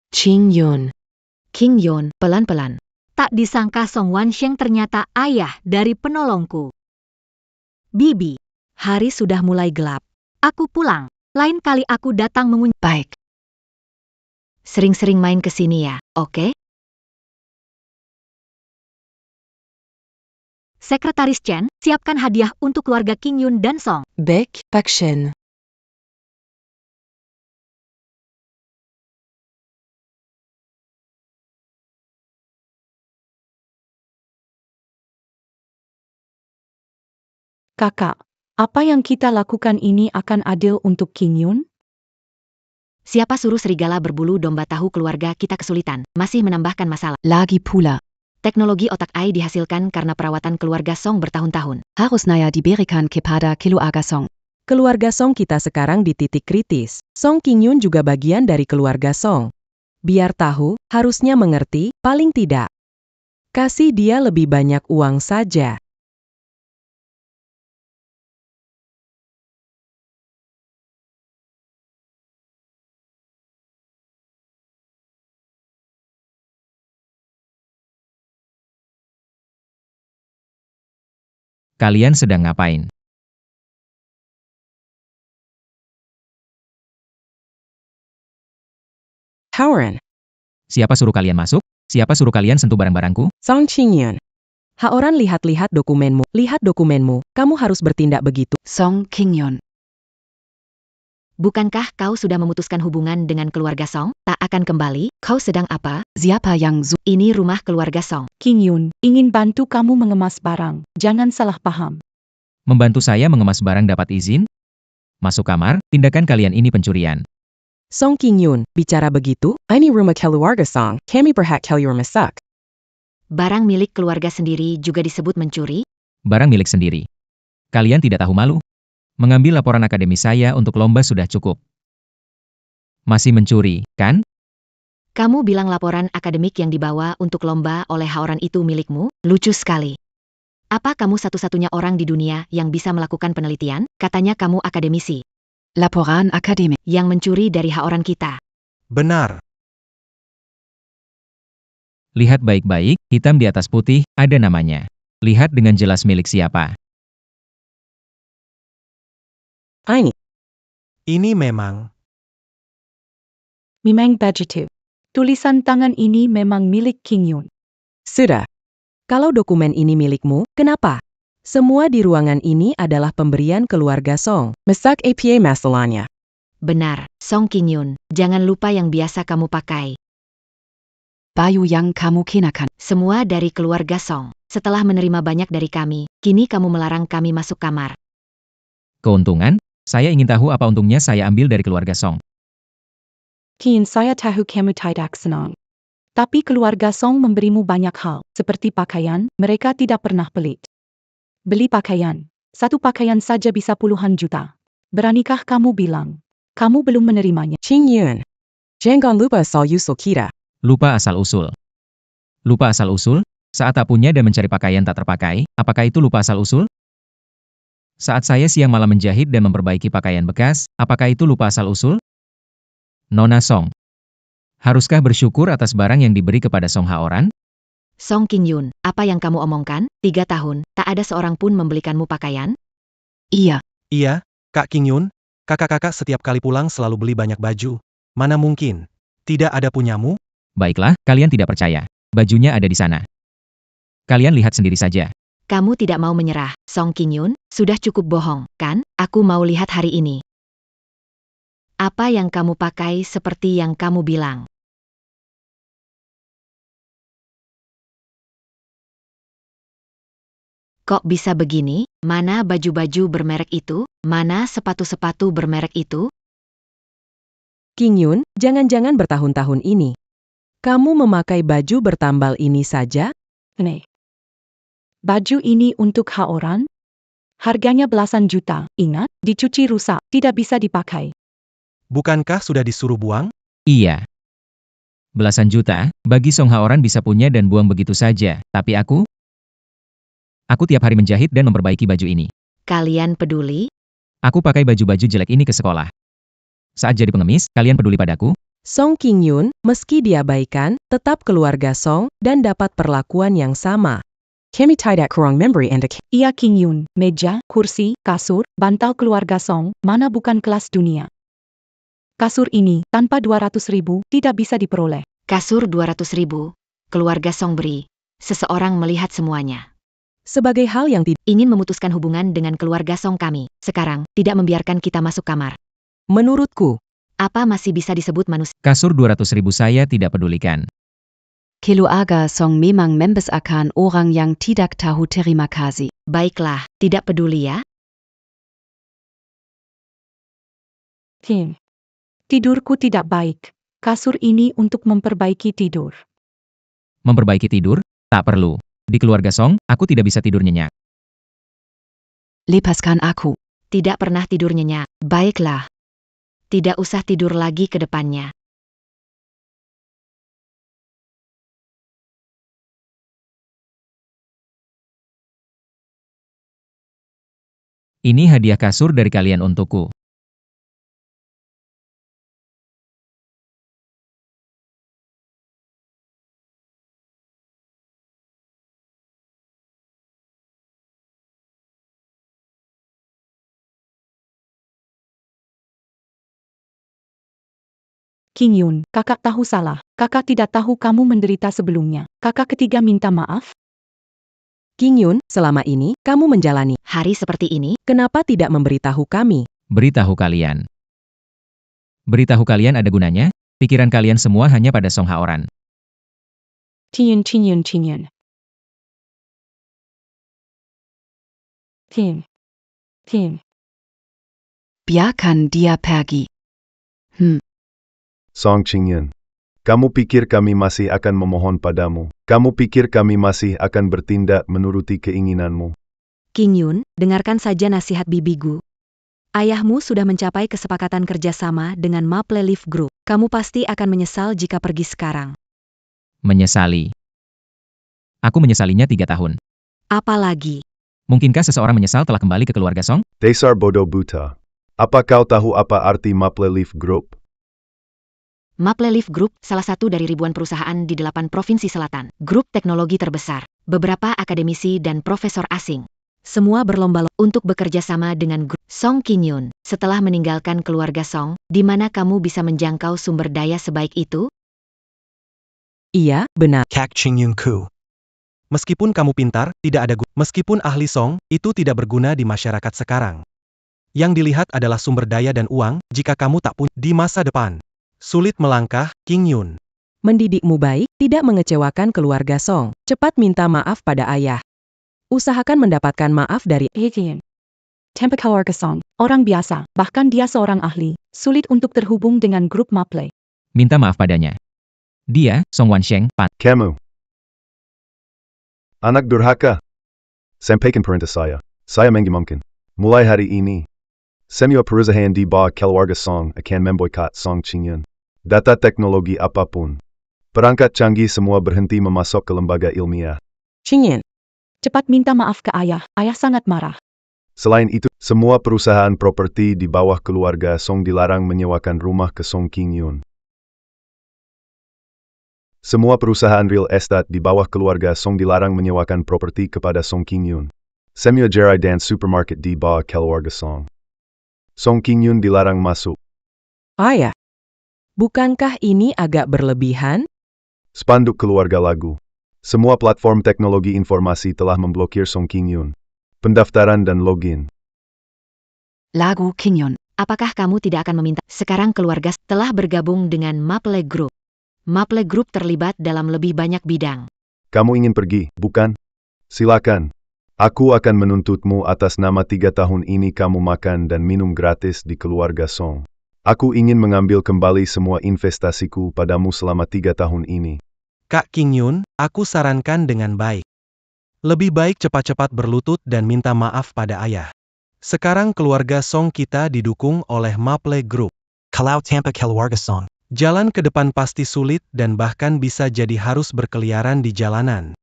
King Yun. King Yun, pelan-pelan. Tak disangka Song Wansheng ternyata ayah dari penolongku. Bibi, Hari sudah mulai gelap. aku pulang. Lain kali aku datang mengunjungi. Baik. Sering-sering main ke sini ya, oke? Sekretaris Chen, siapkan hadiah untuk keluarga King Yun dan Song. Baik, Pak Shen. Kakak, apa yang kita lakukan ini akan adil untuk King Yun? Siapa suruh serigala berbulu domba tahu keluarga kita kesulitan, masih menambahkan masalah. Lagi pula. Teknologi otak AI dihasilkan karena perawatan keluarga Song bertahun-tahun. Harusnya diberikan kepada keluarga Song. Keluarga Song kita sekarang di titik kritis. Song Qingyun juga bagian dari keluarga Song. Biar tahu, harusnya mengerti, paling tidak. Kasih dia lebih banyak uang saja. Kalian sedang ngapain? Haoran, Siapa suruh kalian masuk? Siapa suruh kalian sentuh barang-barangku? Song Qingyun. Haoran, lihat-lihat dokumenmu, lihat dokumenmu, kamu harus bertindak begitu. Song Qingyun. Bukankah kau sudah memutuskan hubungan dengan keluarga Song? Tak akan kembali? Kau sedang apa? Siapa yang Ini rumah keluarga Song. Qingyun, ingin bantu kamu mengemas barang. Jangan salah paham. Membantu saya mengemas barang dapat izin? Masuk kamar, tindakan kalian ini pencurian. Song Qingyun, bicara begitu, ini rumah keluarga Song, kami berhak keluar masak. Barang milik keluarga sendiri juga disebut mencuri? Barang milik sendiri. Kalian tidak tahu malu? Mengambil laporan akademi saya untuk lomba sudah cukup. Masih mencuri, kan? Kamu bilang laporan akademik yang dibawa untuk lomba oleh Haoran itu milikmu? Lucu sekali. Apa kamu satu-satunya orang di dunia yang bisa melakukan penelitian? Katanya kamu akademisi. Laporan akademik. Yang mencuri dari Haoran kita. Benar. Lihat baik-baik, hitam di atas putih, ada namanya. Lihat dengan jelas milik siapa. Ini memang. Memang budgetive. Tulisan tangan ini memang milik Qingyun. Sudah. Kalau dokumen ini milikmu, kenapa? Semua di ruangan ini adalah pemberian keluarga Song. Masak APA masalahnya. Benar, Song Qingyun, jangan lupa yang biasa kamu pakai. Baju yang kamu kenakan. Semua dari keluarga Song. Setelah menerima banyak dari kami, kini kamu melarang kami masuk kamar. Keuntungan? Saya ingin tahu apa untungnya saya ambil dari keluarga Song. Qin, saya tahu kamu tidak senang. Tapi keluarga Song memberimu banyak hal, seperti pakaian, mereka tidak pernah pelit. Beli pakaian. Satu pakaian saja bisa puluhan juta. Beranikah kamu bilang? Kamu belum menerimanya. Qingyun. Jangan lupa asal-usul kita. Lupa asal-usul. Lupa asal-usul? Saat tak punya dan mencari pakaian tak terpakai, apakah itu lupa asal-usul? Saat saya siang malam menjahit dan memperbaiki pakaian bekas, apakah itu lupa asal-usul? Nona Song. Haruskah bersyukur atas barang yang diberi kepada Song Haoran? Song Qingyun, apa yang kamu omongkan? 3 tahun, tak ada seorang pun membelikanmu pakaian? Iya. Iya, Kak Qingyun, kakak-kakak setiap kali pulang selalu beli banyak baju. Mana mungkin? Tidak ada punyamu? Baiklah, kalian tidak percaya. Bajunya ada di sana. Kalian lihat sendiri saja. Kamu tidak mau menyerah, Song Qingyun, sudah cukup bohong, kan? Aku mau lihat hari ini. Apa yang kamu pakai seperti yang kamu bilang? Kok bisa begini? Mana baju-baju bermerek itu? Mana sepatu-sepatu bermerek itu? Qingyun, jangan-jangan bertahun-tahun ini. Kamu memakai baju bertambal ini saja? Nih. Baju ini untuk Haoran? Harganya belasan juta. Ingat, dicuci rusak, tidak bisa dipakai. Bukankah sudah disuruh buang? Iya. Belasan juta, bagi Song Haoran bisa punya dan buang begitu saja, tapi aku? Aku tiap hari menjahit dan memperbaiki baju ini. Kalian peduli? Aku pakai baju-baju jelek ini ke sekolah. Saat jadi pengemis, kalian peduli padaku? Song Qingyun, meski diabaikan, tetap keluarga Song, dan dapat perlakuan yang sama. Kami tidak kurang memberi Anda. Iya Qingyun, meja, kursi, kasur, bantal keluarga Song, mana bukan kelas dunia. Kasur ini, tanpa 200.000, tidak bisa diperoleh. Kasur 200.000, keluarga Song beri. Seseorang melihat semuanya. Sebagai hal yang tidak ingin memutuskan hubungan dengan keluarga Song kami, sekarang, tidak membiarkan kita masuk kamar. Menurutku, apa masih bisa disebut manusia? Kasur 200.000 saya tidak pedulikan. Keluarga Song memang membesarkan orang yang tidak tahu terima kasih. Baiklah, tidak peduli ya. Qin. Tidurku tidak baik. Kasur ini untuk memperbaiki tidur. Memperbaiki tidur? Tak perlu. Di keluarga Song, aku tidak bisa tidur nyenyak. Lepaskan aku. Tidak pernah tidur nyenyak. Baiklah. Tidak usah tidur lagi ke depannya. Ini hadiah kasur dari kalian untukku. King Yun, kakak tahu salah. Kakak tidak tahu kamu menderita sebelumnya. Kakak ketiga minta maaf. King Yun, selama ini, kamu menjalani Hari seperti ini, Kenapa tidak memberitahu kami? Beritahu kalian. Beritahu kalian ada gunanya? Pikiran kalian semua hanya pada Song Haoran. Tian. Tim. Biarkan dia pergi. Song Qingyun. Kamu pikir kami masih akan memohon padamu? Kamu pikir kami masih akan bertindak menuruti keinginanmu? King Yun, dengarkan saja nasihat bibigu. Ayahmu sudah mencapai kesepakatan kerjasama dengan Maple Leaf Group. Kamu pasti akan menyesal jika pergi sekarang. Menyesali. Aku menyesalinya 3 tahun. Apalagi, Mungkinkah seseorang menyesal telah kembali ke keluarga Song? Dasar bodoh buta. Apa kau tahu apa arti Maple Leaf Group? Maple Leaf Group, salah satu dari ribuan perusahaan di 8 provinsi selatan. Grup teknologi terbesar. Beberapa akademisi dan profesor asing. Semua berlomba-lomba untuk bekerja sama dengan grup Song King Yun. Setelah meninggalkan keluarga Song, di mana kamu bisa menjangkau sumber daya sebaik itu? Iya, benar. Kak Ching Yung Ku. Meskipun kamu pintar, tidak ada meskipun ahli Song, itu tidak berguna di masyarakat sekarang. Yang dilihat adalah sumber daya dan uang, jika kamu tak punya di masa depan. Sulit melangkah, King Yun. Mendidikmu baik, tidak mengecewakan keluarga Song. Cepat minta maaf pada ayah. Usahakan mendapatkan maaf dari Tian. Tempe keluarga Song. Orang biasa, bahkan dia seorang ahli. Sulit untuk terhubung dengan grup Maple. Minta maaf padanya. Dia, Song Wansheng, Kamu. Anak durhaka. Sampaikan perintah saya. Saya mengumumkan. Mulai hari ini, semua perusahaan di bawah keluarga Song akan memboikot Song Qingyun. Data teknologi apapun. Perangkat canggih semua berhenti memasok ke lembaga ilmiah. Qingyan. Cepat minta maaf ke ayah. Ayah sangat marah. Selain itu, semua perusahaan properti di bawah keluarga Song dilarang menyewakan rumah ke Song Qingyun. Semua perusahaan real estate di bawah keluarga Song dilarang menyewakan properti kepada Song Qingyun. Semua gerai dan supermarket di bawah keluarga Song. Song Qingyun dilarang masuk. Ayah. Bukankah ini agak berlebihan? Spanduk keluarga lagu. Semua platform teknologi informasi telah memblokir Song Qingyun. Pendaftaran dan login. Lagu King Yun. Apakah kamu tidak akan meminta? Sekarang keluarga telah bergabung dengan Maple Group. Maple Group terlibat dalam lebih banyak bidang. Kamu ingin pergi, bukan? Silakan. Aku akan menuntutmu atas nama 3 tahun ini kamu makan dan minum gratis di keluarga Song. Aku ingin mengambil kembali semua investasiku padamu selama 3 tahun ini. Kak King Yun, aku sarankan dengan baik. Lebih baik cepat-cepat berlutut dan minta maaf pada ayah. Sekarang keluarga Song kita didukung oleh Maple Group. Kalau tanpa keluarga Song, jalan ke depan pasti sulit dan bahkan bisa jadi harus berkeliaran di jalanan.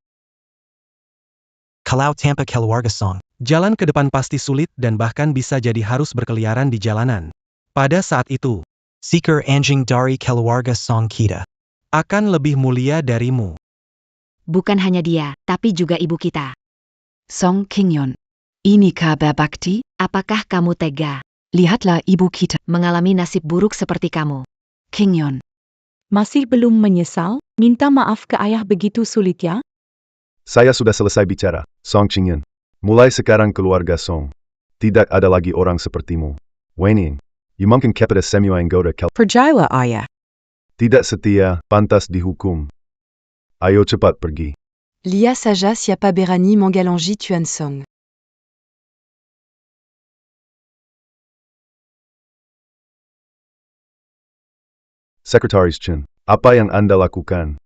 Kalau tanpa keluarga Song, jalan ke depan pasti sulit dan bahkan bisa jadi harus berkeliaran di jalanan. Pada saat itu, seeker anjing dari keluarga Song kita akan lebih mulia darimu. Bukan hanya dia, tapi juga ibu kita. Song King Yun. Ini kabar bakti? Apakah kamu tega Lihatlah ibu kita. mengalami nasib buruk seperti kamu? King Yun. Masih belum menyesal? Minta maaf ke ayah begitu sulit ya? Saya sudah selesai bicara, Song Qingyun. Mulai sekarang keluarga Song. Tidak ada lagi orang sepertimu. Wening. You mungkin kepada semua anggota Percayalah ayah. tidak setia, pantas dihukum. Ayo cepat pergi. Lia Saja Siapa Berani Mangalangji Tuan Song. Sekretaris Chen, apa yang Anda lakukan?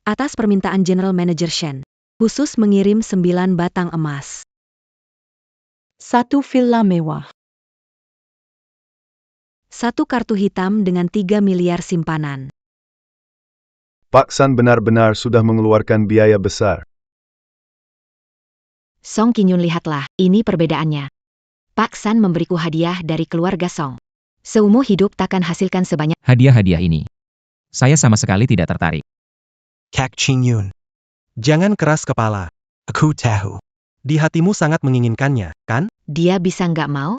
Atas permintaan General Manager Shen, khusus mengirim 9 batang emas. 1 villa mewah. 1 kartu hitam dengan 3 miliar simpanan. Pak San benar-benar sudah mengeluarkan biaya besar. Song Qingyun, lihatlah, ini perbedaannya. Pak San memberiku hadiah dari keluarga Song. Seumur hidup takkan hasilkan sebanyak Hadiah-hadiah ini. Saya sama sekali tidak tertarik. Kak Qingyun. Jangan keras kepala. Aku tahu. Di hatimu sangat menginginkannya, kan? dia bisa nggak mau?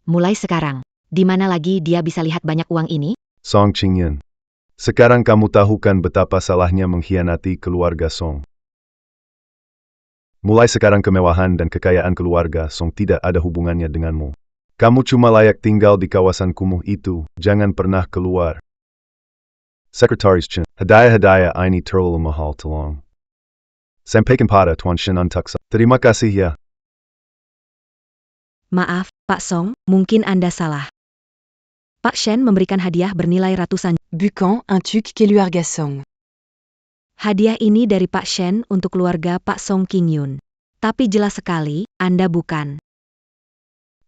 Mulai sekarang, di mana lagi dia bisa lihat banyak uang ini? Song Qingyun. Sekarang kamu tahu kan betapa salahnya mengkhianati keluarga Song. Mulai sekarang kemewahan dan kekayaan keluarga Song tidak ada hubungannya denganmu. Kamu cuma layak tinggal di kawasan kumuh itu, jangan pernah keluar. Sekretaris Chen, hadiah-hadiah ini terlalu mahal, tolong. Sampaikan pada Tuan Shen Antaksa. Terima kasih ya. Maaf, Pak Song, mungkin Anda salah. Pak Shen memberikan hadiah bernilai ratusan. Bucan, un tuc keluarga Song. Hadiah ini dari Pak Shen untuk keluarga Pak Song Qingyun. Tapi jelas sekali, Anda bukan.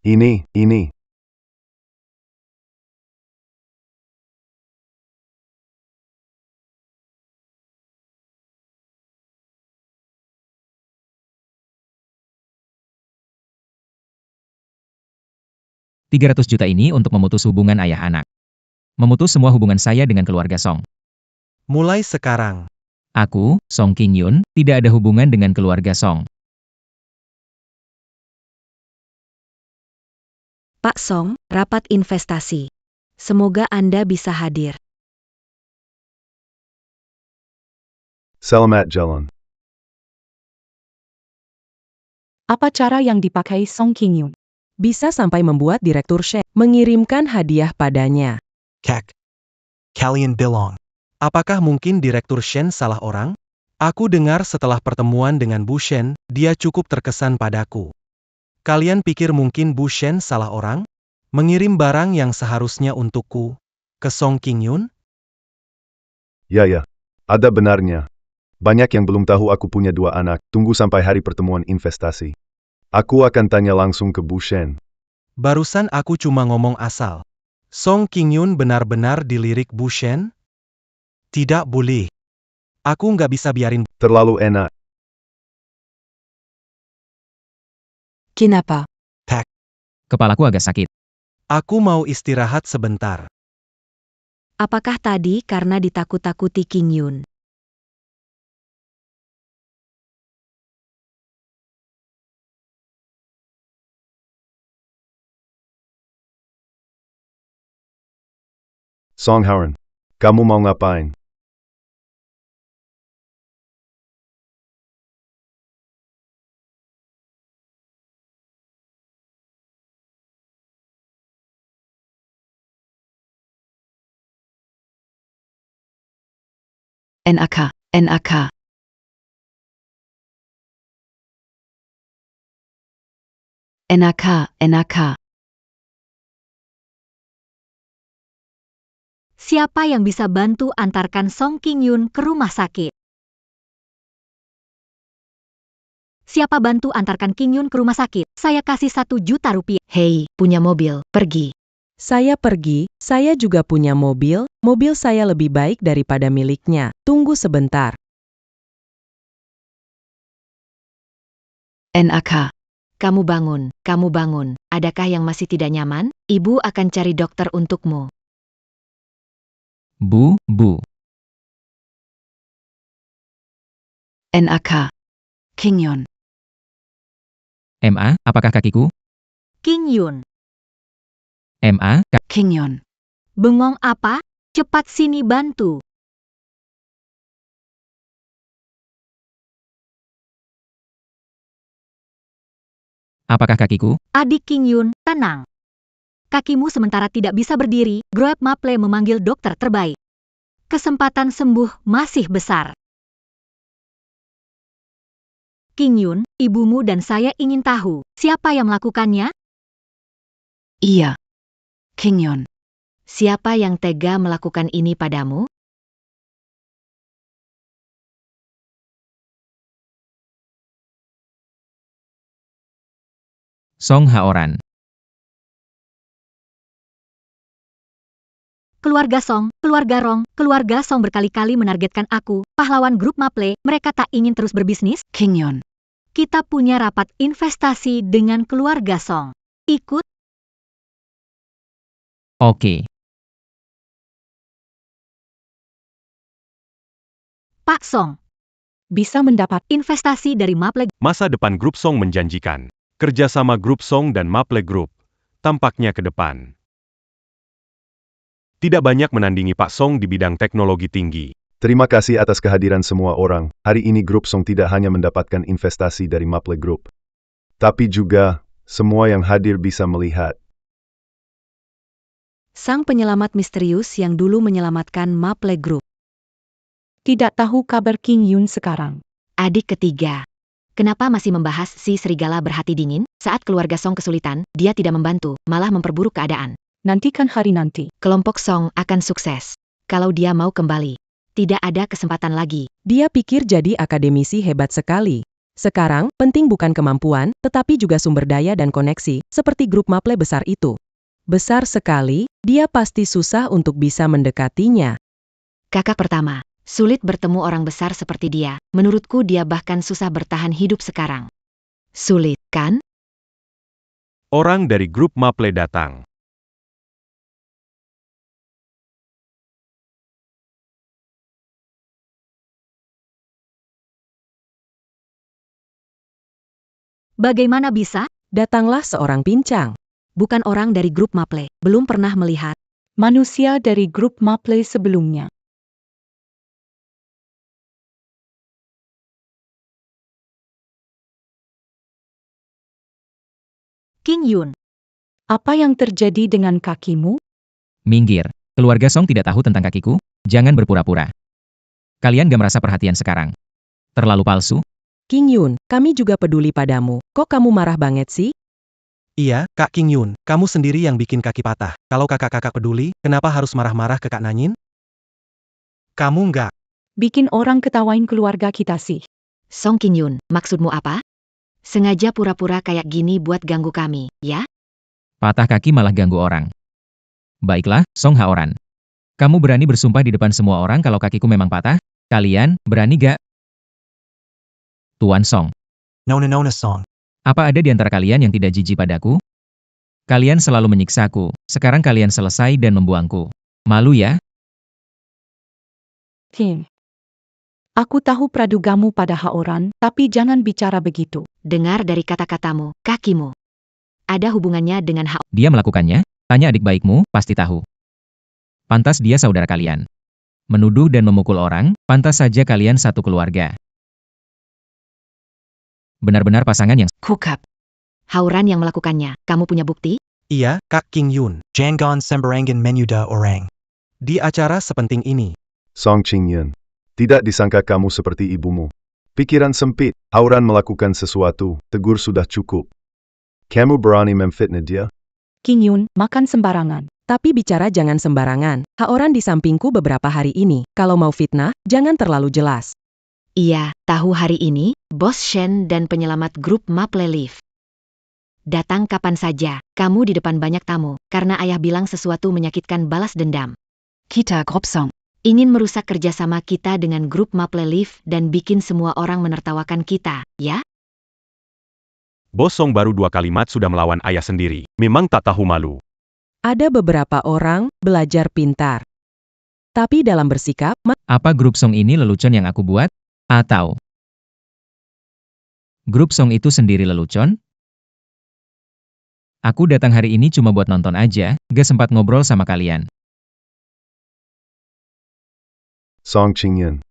Ini. 300 juta ini untuk memutus hubungan ayah anak. Memutus semua hubungan saya dengan keluarga Song. Mulai sekarang. Aku, Song Qingyun, tidak ada hubungan dengan keluarga Song. Pak Song, rapat investasi. Semoga Anda bisa hadir. Selamat jalan. Apa cara yang dipakai Song Qingyun? Bisa sampai membuat Direktur Shen mengirimkan hadiah padanya. Kak. Kalian bilang. Apakah mungkin Direktur Shen salah orang? Aku dengar setelah pertemuan dengan Bu Shen, dia cukup terkesan padaku. Kalian pikir mungkin Bu Shen salah orang? Mengirim barang yang seharusnya untukku ke Song Qingyun? Ya, ada benarnya. Banyak yang belum tahu aku punya 2 anak, tunggu sampai hari pertemuan investasi. Aku akan tanya langsung ke Bu Shen. Barusan aku cuma ngomong asal. Song Qingyun benar-benar dilirik Bu Shen? Tidak boleh. Aku nggak bisa biarin. Terlalu enak. Kenapa? Kepalaku agak sakit. Aku mau istirahat sebentar. Apakah tadi karena ditakut-takuti Qingyun? Song Haren, kamu mau ngapain? NAK. Siapa yang bisa bantu antarkan Song Qingyun ke rumah sakit? Siapa bantu antarkan Qingyun ke rumah sakit? Saya kasih 1 juta rupiah. Hei, punya mobil, pergi. Saya pergi, saya juga punya mobil saya lebih baik daripada miliknya. Tunggu sebentar. NAK. Kamu bangun. Adakah yang masih tidak nyaman? Ibu akan cari dokter untukmu. Bu. NAK. Qingyun. MA, apakah kakiku? Qingyun, MA, Qingyun. bengong apa? Cepat sini bantu. apakah kakiku? Adik Qingyun, tenang. Kakimu sementara tidak bisa berdiri, Groep Maple memanggil dokter terbaik. Kesempatan sembuh masih besar. Qingyun, ibumu dan saya ingin tahu, siapa yang melakukannya? Iya. Qingyun. Siapa yang tega melakukan ini padamu? Song Haoran. Keluarga Song, keluarga Rong, keluarga Song berkali-kali menargetkan aku, pahlawan grup Maple, mereka tak ingin terus berbisnis? King Yun. Kita punya rapat investasi dengan keluarga Song. Ikut? Oke. Pak Song. Bisa mendapat investasi dari Maple. Masa depan grup Song menjanjikan. Kerjasama grup Song dan Maple Group tampaknya ke depan. Tidak banyak menandingi Pak Song di bidang teknologi tinggi. Terima kasih atas kehadiran semua orang. Hari ini grup Song tidak hanya mendapatkan investasi dari Maple Group, tapi juga semua yang hadir bisa melihat. Sang penyelamat misterius yang dulu menyelamatkan Maple Group. tidak tahu kabar King Yun sekarang. Adik ketiga. Kenapa masih membahas si serigala berhati dingin? Saat keluarga Song kesulitan, dia tidak membantu, malah memperburuk keadaan. Nantikan hari nanti. Kelompok Song akan sukses. Kalau dia mau kembali. Tidak ada kesempatan lagi. Dia pikir jadi akademisi hebat sekali. Sekarang, penting bukan kemampuan, tetapi juga sumber daya dan koneksi, seperti grup Maple besar itu. Besar sekali, dia pasti susah untuk bisa mendekatinya. Kakak pertama. Sulit bertemu orang besar seperti dia. Menurutku dia bahkan susah bertahan hidup sekarang. Sulit, kan? Orang dari grup Maple datang. Bagaimana bisa? Datanglah seorang pincang. Bukan orang dari grup Maple. Belum pernah melihat. Manusia dari grup Maple sebelumnya. King Yun. Apa yang terjadi dengan kakimu? Minggir. Keluarga Song tidak tahu tentang kakiku? Jangan berpura-pura. Kalian gak merasa perhatian sekarang? Terlalu palsu? King Yun, kami juga peduli padamu. Kok kamu marah banget sih? Iya, Kak King Yun, kamu sendiri yang bikin kaki patah. Kalau kakak-kakak peduli, kenapa harus marah-marah ke Kak Nanyin? Kamu nggak. Bikin orang ketawain keluarga kita sih. Song King Yun, maksudmu apa? Sengaja pura-pura kayak gini buat ganggu kami, ya? Patah kaki malah ganggu orang. Baiklah, Song Haoran. Kamu berani bersumpah di depan semua orang kalau kakiku memang patah? Kalian, berani gak? Tuan Song. Nona Song. Apa ada di antara kalian yang tidak jijik padaku? Kalian selalu menyiksaku, sekarang kalian selesai dan membuangku. Malu ya? Tim. Aku tahu pradugamu pada Haoran, tapi jangan bicara begitu. Dengar dari kata-katamu, kakimu. Ada hubungannya dengan Dia melakukannya? Tanya adik baikmu, pasti tahu. Pantas dia saudara kalian. Menuduh dan memukul orang, pantas saja kalian satu keluarga. Benar-benar pasangan yang Hukap. Haoran yang melakukannya, kamu punya bukti? Iya, Kak King Yun. Jangan sembarangan menyudah orang. Di acara sepenting ini. Song Ching Yun. Tidak disangka kamu seperti ibumu. Pikiran sempit, Haoran melakukan sesuatu, tegur sudah cukup. Kamu berani memfitnah dia? King Yun, makan sembarangan. Tapi bicara jangan sembarangan. Haoran di sampingku beberapa hari ini. Kalau mau fitnah, jangan terlalu jelas. Iya, tahu hari ini, Bos Shen dan penyelamat grup Maple Leaf. Datang kapan saja, kamu di depan banyak tamu, karena ayah bilang sesuatu menyakitkan balas dendam. Kita grup Song. Ingin merusak kerjasama kita dengan grup Maple Leaf dan bikin semua orang menertawakan kita, ya? Bos Song baru 2 kalimat sudah melawan ayah sendiri. Memang tak tahu malu. Ada beberapa orang belajar pintar. Tapi dalam bersikap, apa grup Song ini lelucon yang aku buat? Atau grup Song itu sendiri lelucon? Aku datang hari ini cuma buat nonton aja, gak sempat ngobrol sama kalian. Song Ching Yun.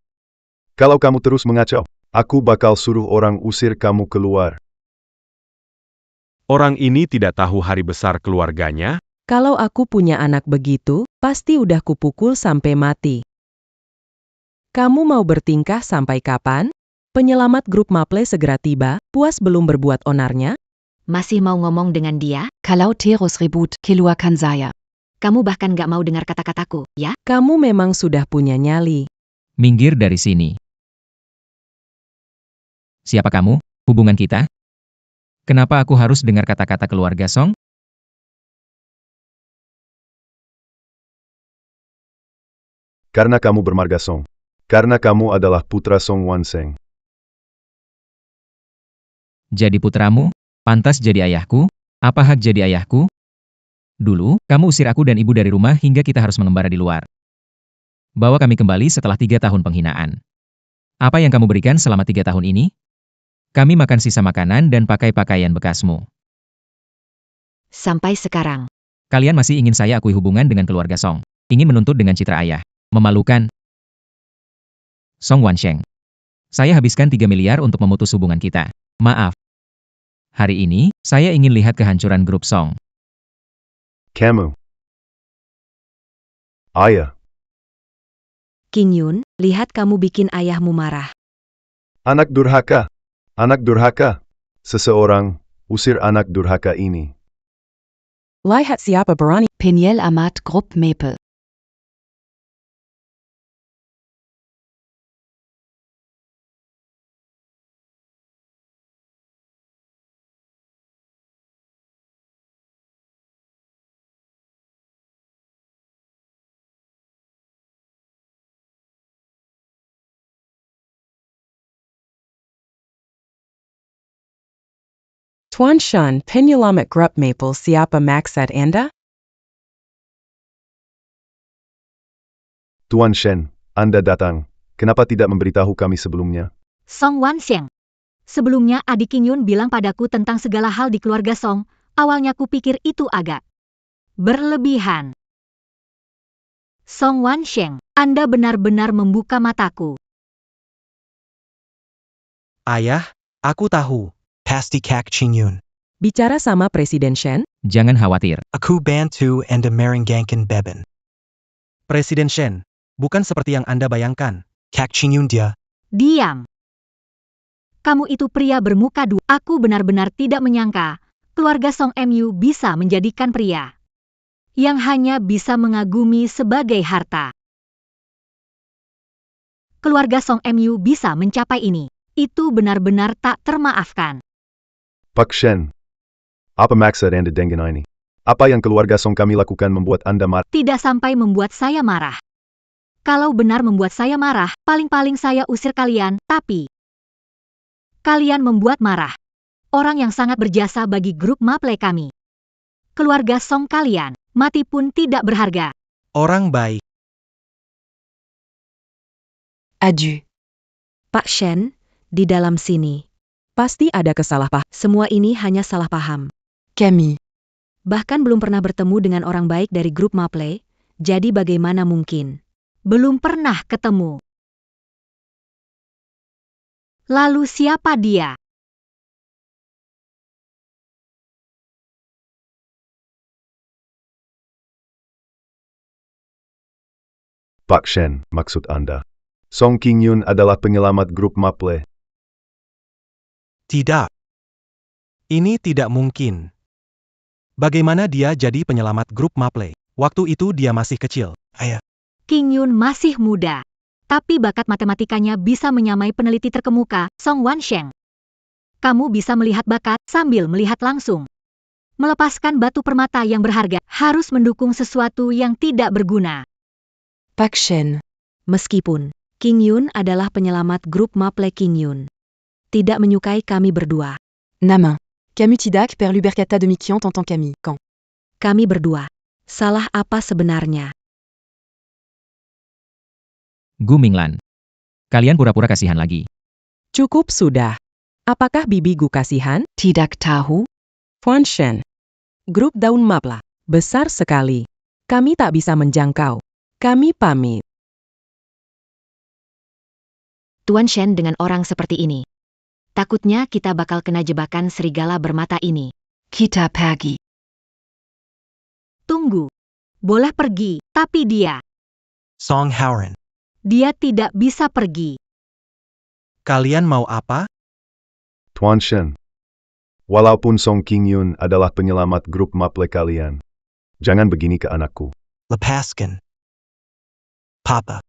Kalau kamu terus mengacau, aku bakal suruh orang usir kamu keluar. Orang ini tidak tahu hari besar keluarganya. kalau aku punya anak begitu, pasti udah kupukul sampai mati. Kamu mau bertingkah sampai kapan? Penyelamat grup Maple segera tiba, puas belum berbuat onarnya? Masih mau ngomong dengan dia? Kalau terus ribut, keluarkan saya. Kamu bahkan gak mau dengar kata-kataku, ya? Kamu memang sudah punya nyali. Minggir dari sini. Siapa kamu? Hubungan kita? Kenapa aku harus dengar kata-kata keluarga Song? Karena kamu bermarga Song. Karena kamu adalah putra Song Wanseng. Jadi putramu? Pantas jadi ayahku? Apa hak jadi ayahku? Dulu, kamu usir aku dan ibu dari rumah hingga kita harus mengembara di luar. Bawa kami kembali setelah 3 tahun penghinaan. Apa yang kamu berikan selama 3 tahun ini? Kami makan sisa makanan dan pakai pakaian bekasmu. Sampai sekarang. Kalian masih ingin saya akui hubungan dengan keluarga Song. Ingin menuntut dengan citra ayah. Memalukan. Song Wansheng. Saya habiskan 3 miliar untuk memutus hubungan kita. Maaf. Hari ini, saya ingin lihat kehancuran grup Song. Kamu. Ayah. King Yun, lihat kamu bikin ayahmu marah. Anak durhaka. Anak durhaka. Seseorang, usir anak durhaka ini. Lihat siapa berani. Peniel Amat Grup Maple. Tuan Shan, penyelamat grup Maple siapa maksud Anda? Tuan Shen, Anda datang. Kenapa tidak memberitahu kami sebelumnya? Song Wansheng. Sebelumnya adik King Yun bilang padaku tentang segala hal di keluarga Song. Awalnya kupikir itu agak berlebihan. Song Wansheng, Anda benar-benar membuka mataku. Ayah, aku tahu. Pasti Kak Ching Yun. Bicara sama Presiden Shen? Jangan khawatir. Aku bantu Anda merenggangkan Beben. Presiden Shen, bukan seperti yang Anda bayangkan. Kak Ching Yun dia. Diam. Kamu itu pria bermuka dua. Aku benar-benar tidak menyangka keluarga Song Mu bisa menjadikan pria yang hanya bisa mengagumi sebagai harta. Keluarga Song Mu bisa mencapai ini. Itu benar-benar tak termaafkan. Pak Shen. Apa maksud Anda dengan ini? Apa yang keluarga Song kami lakukan membuat Anda marah? Tidak sampai membuat saya marah. Kalau benar membuat saya marah, paling-paling saya usir kalian, tapi kalian membuat marah orang yang sangat berjasa bagi grup Maple kami. Keluarga Song kalian, mati pun tidak berharga. Orang baik. Adieu. Pak Shen, di dalam sini. Pasti ada kesalahpahaman. Semua ini hanya salah paham. Camille. Bahkan belum pernah bertemu dengan orang baik dari grup Maple, jadi bagaimana mungkin? Belum pernah ketemu. Lalu siapa dia? Pak Shen, maksud Anda. Song King Yun adalah penyelamat grup Maple. Tidak. Ini tidak mungkin. Bagaimana dia jadi penyelamat grup Maple? Waktu itu dia masih kecil. Ayah. King Yun masih muda. Tapi bakat matematikanya bisa menyamai peneliti terkemuka, Song Wansheng. Kamu bisa melihat bakat sambil melihat langsung. Melepaskan batu permata yang berharga harus mendukung sesuatu yang tidak berguna. Pak Shen. Meskipun King Yun adalah penyelamat grup Maple King Yun, tidak menyukai kami berdua. Nama. Camus Tidak perd l'Ubercata de Mikiant en tant qu'ami. Quand? Kami berdua. Salah apa sebenarnya? Gu Minglan. Kalian pura-pura kasihan lagi. Cukup sudah. Apakah bibi Gu kasihan? Tidak tahu. Tuan Shen. Grup Daun Mapla. Besar sekali. Kami tak bisa menjangkau. Kami pamit. Tuan Shen dengan orang seperti ini. Takutnya kita bakal kena jebakan serigala bermata ini. Kita pergi. Tunggu. Boleh pergi, tapi dia. Song Howren. Dia tidak bisa pergi. Kalian mau apa? Tuan Shen. Walaupun Song King Yun adalah penyelamat grup Maple kalian, Jangan begini ke anakku. Lepaskan. Papa.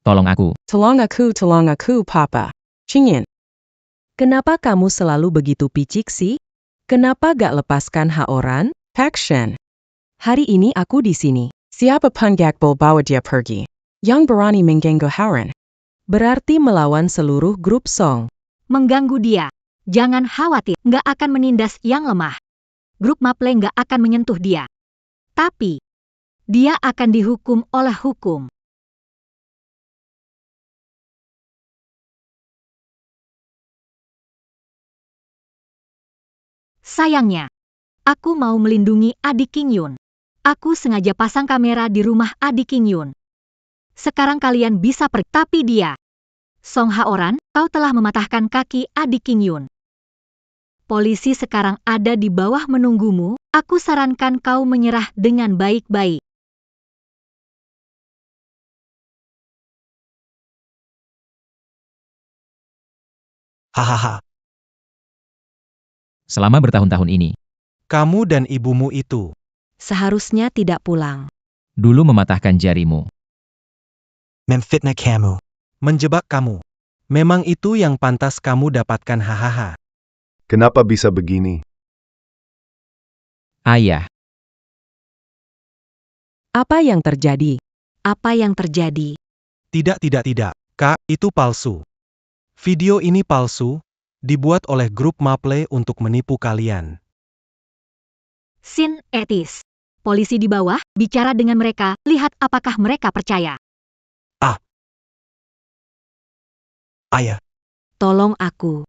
Tolong aku. Tolong aku, Papa. Qingyan. Kenapa kamu selalu begitu picik sih? Kenapa gak lepaskan Haoran? Action. Hari ini aku di sini. Siapa pun gakbol bawa dia pergi. Yang berani mengganggu Haoran. Berarti melawan seluruh grup Song. Mengganggu dia. Jangan khawatir, nggak akan menindas yang lemah. Grup Maple nggak akan menyentuh dia. Tapi, dia akan dihukum oleh hukum. Sayangnya, aku mau melindungi adik King Yun. Aku sengaja pasang kamera di rumah adik King Yun. Sekarang kalian bisa pergi, tapi dia. Song Haoran, kau telah mematahkan kaki adik King Yun. Polisi sekarang ada di bawah menunggumu, aku sarankan kau menyerah dengan baik-baik. Hahaha. Selama bertahun-tahun ini, Kamu dan ibumu itu. Seharusnya tidak pulang. dulu mematahkan jarimu. Memfitnah kamu. Menjebak kamu. Memang itu yang pantas kamu dapatkan, hahaha. Kenapa bisa begini? Ayah, Apa yang terjadi? Apa yang terjadi? Tidak. Kak, itu palsu. Video ini palsu, dibuat oleh grup Maple untuk menipu kalian. Sin etis. Polisi di bawah, bicara dengan mereka, lihat apakah mereka percaya. Ayah. Tolong aku.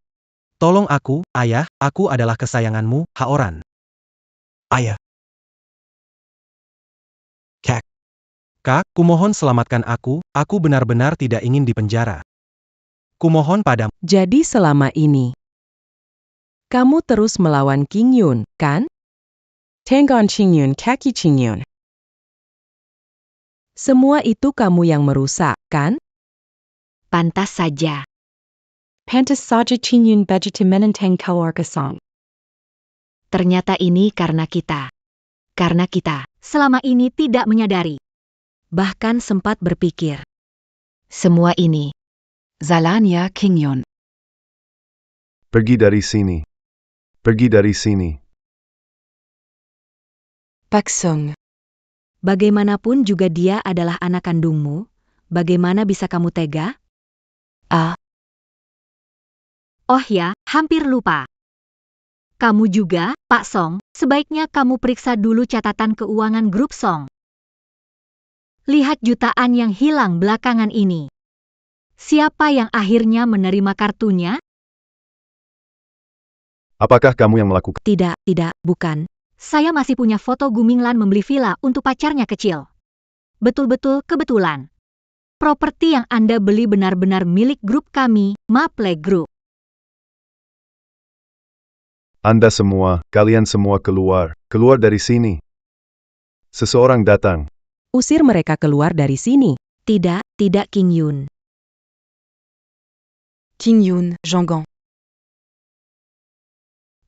Tolong aku, ayah, aku adalah kesayanganmu, Haoran. Ayah. Kak, kumohon selamatkan aku benar-benar tidak ingin dipenjara. Kumohon padamu. Jadi selama ini, kamu terus melawan King Yun, kan? Tenggon Qingyun kaki Qingyun. Semua itu kamu yang merusak, kan? Pantas saja. Pantas saja Qingyun bejati menentang keluarga Song. Ternyata ini karena kita. Karena kita. Selama ini tidak menyadari. Bahkan sempat berpikir. Semua ini. Salania Qingyun. Pergi dari sini. Pergi dari sini. Pak Song. Bagaimanapun juga dia adalah anak kandungmu. Bagaimana bisa kamu tega? Oh ya, hampir lupa. Kamu juga, Pak Song, sebaiknya kamu periksa dulu catatan keuangan grup Song. Lihat jutaan yang hilang belakangan ini. Siapa yang akhirnya menerima kartunya? Apakah kamu yang melakukan? Tidak, bukan. Saya masih punya foto Guminglan membeli villa untuk pacarnya kecil. Betul-betul kebetulan. Properti yang Anda beli benar-benar milik grup kami, Maple Group. Anda semua, kalian semua keluar. Keluar dari sini. Seseorang datang. Usir mereka keluar dari sini. Tidak King Yun. Qingyun, Zhonggang.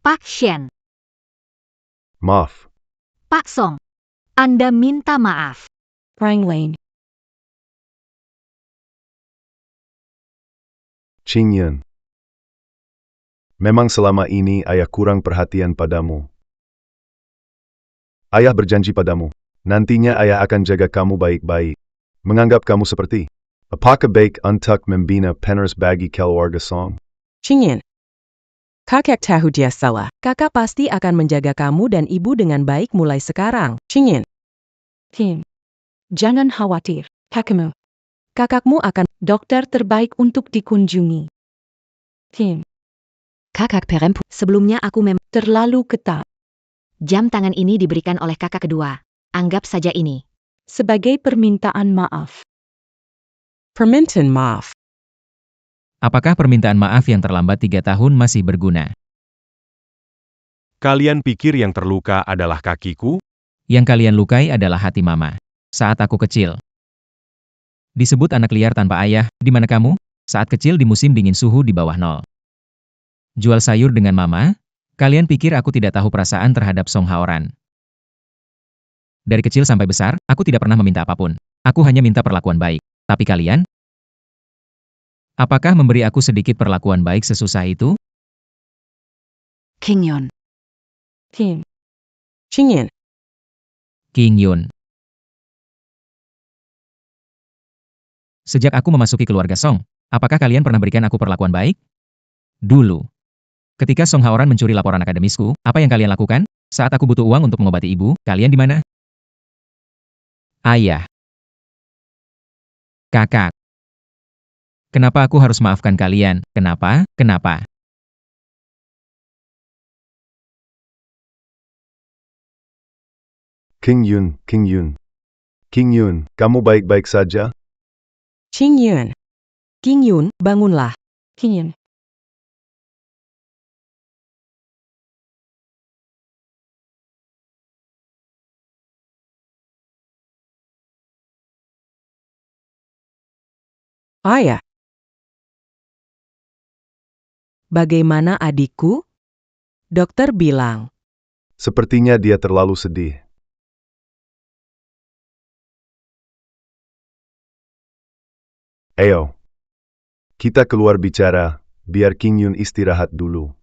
Pak Shen, Maaf. Pak Song, Anda minta maaf. Rang Lane. Qingyun. Memang selama ini ayah kurang perhatian padamu. Ayah berjanji padamu. Nantinya ayah akan jaga kamu baik-baik. Menganggap kamu seperti. Apakah baik untuk membina penerus bagi keluarga Song? Qingyun. Kakak tahu dia salah. Kakak pasti akan menjaga kamu dan ibu dengan baik mulai sekarang. Qingyun. Tim. Jangan khawatir. Kakakmu. Kakakmu akan Dokter terbaik untuk dikunjungi. Tim. Kakak perempuan. Sebelumnya aku memang Terlalu ketat. jam tangan ini diberikan oleh kakak kedua. Anggap saja ini. Sebagai permintaan maaf. permintaan maaf. Apakah permintaan maaf yang terlambat 3 tahun masih berguna? Kalian pikir yang terluka adalah kakiku? Yang kalian lukai adalah hati mama. Saat aku kecil. Disebut anak liar tanpa ayah, di mana kamu? Saat kecil di musim dingin suhu di bawah 0. Jual sayur dengan mama? Kalian pikir aku tidak tahu perasaan terhadap Song Haoran? Dari kecil sampai besar, aku tidak pernah meminta apapun. Aku hanya minta perlakuan baik. Tapi kalian? Apakah memberi aku sedikit perlakuan baik sesusah itu? King Yun. King. Qingyan. King Yun. Sejak aku memasuki keluarga Song, apakah kalian pernah berikan aku perlakuan baik? Dulu. Ketika Song Haoran mencuri laporan akademisku, apa yang kalian lakukan? Saat aku butuh uang untuk mengobati ibu, kalian di mana? Ayah. Kakak. Kenapa aku harus maafkan kalian? Kenapa? Kenapa? King Yun, King Yun. King Yun, kamu baik-baik saja? Qingyan. King Yun, bangunlah. Qingyan. Ayah. Bagaimana adikku? Dokter bilang. Sepertinya dia terlalu sedih. Ayo. Kita keluar bicara, biar King Yun istirahat dulu.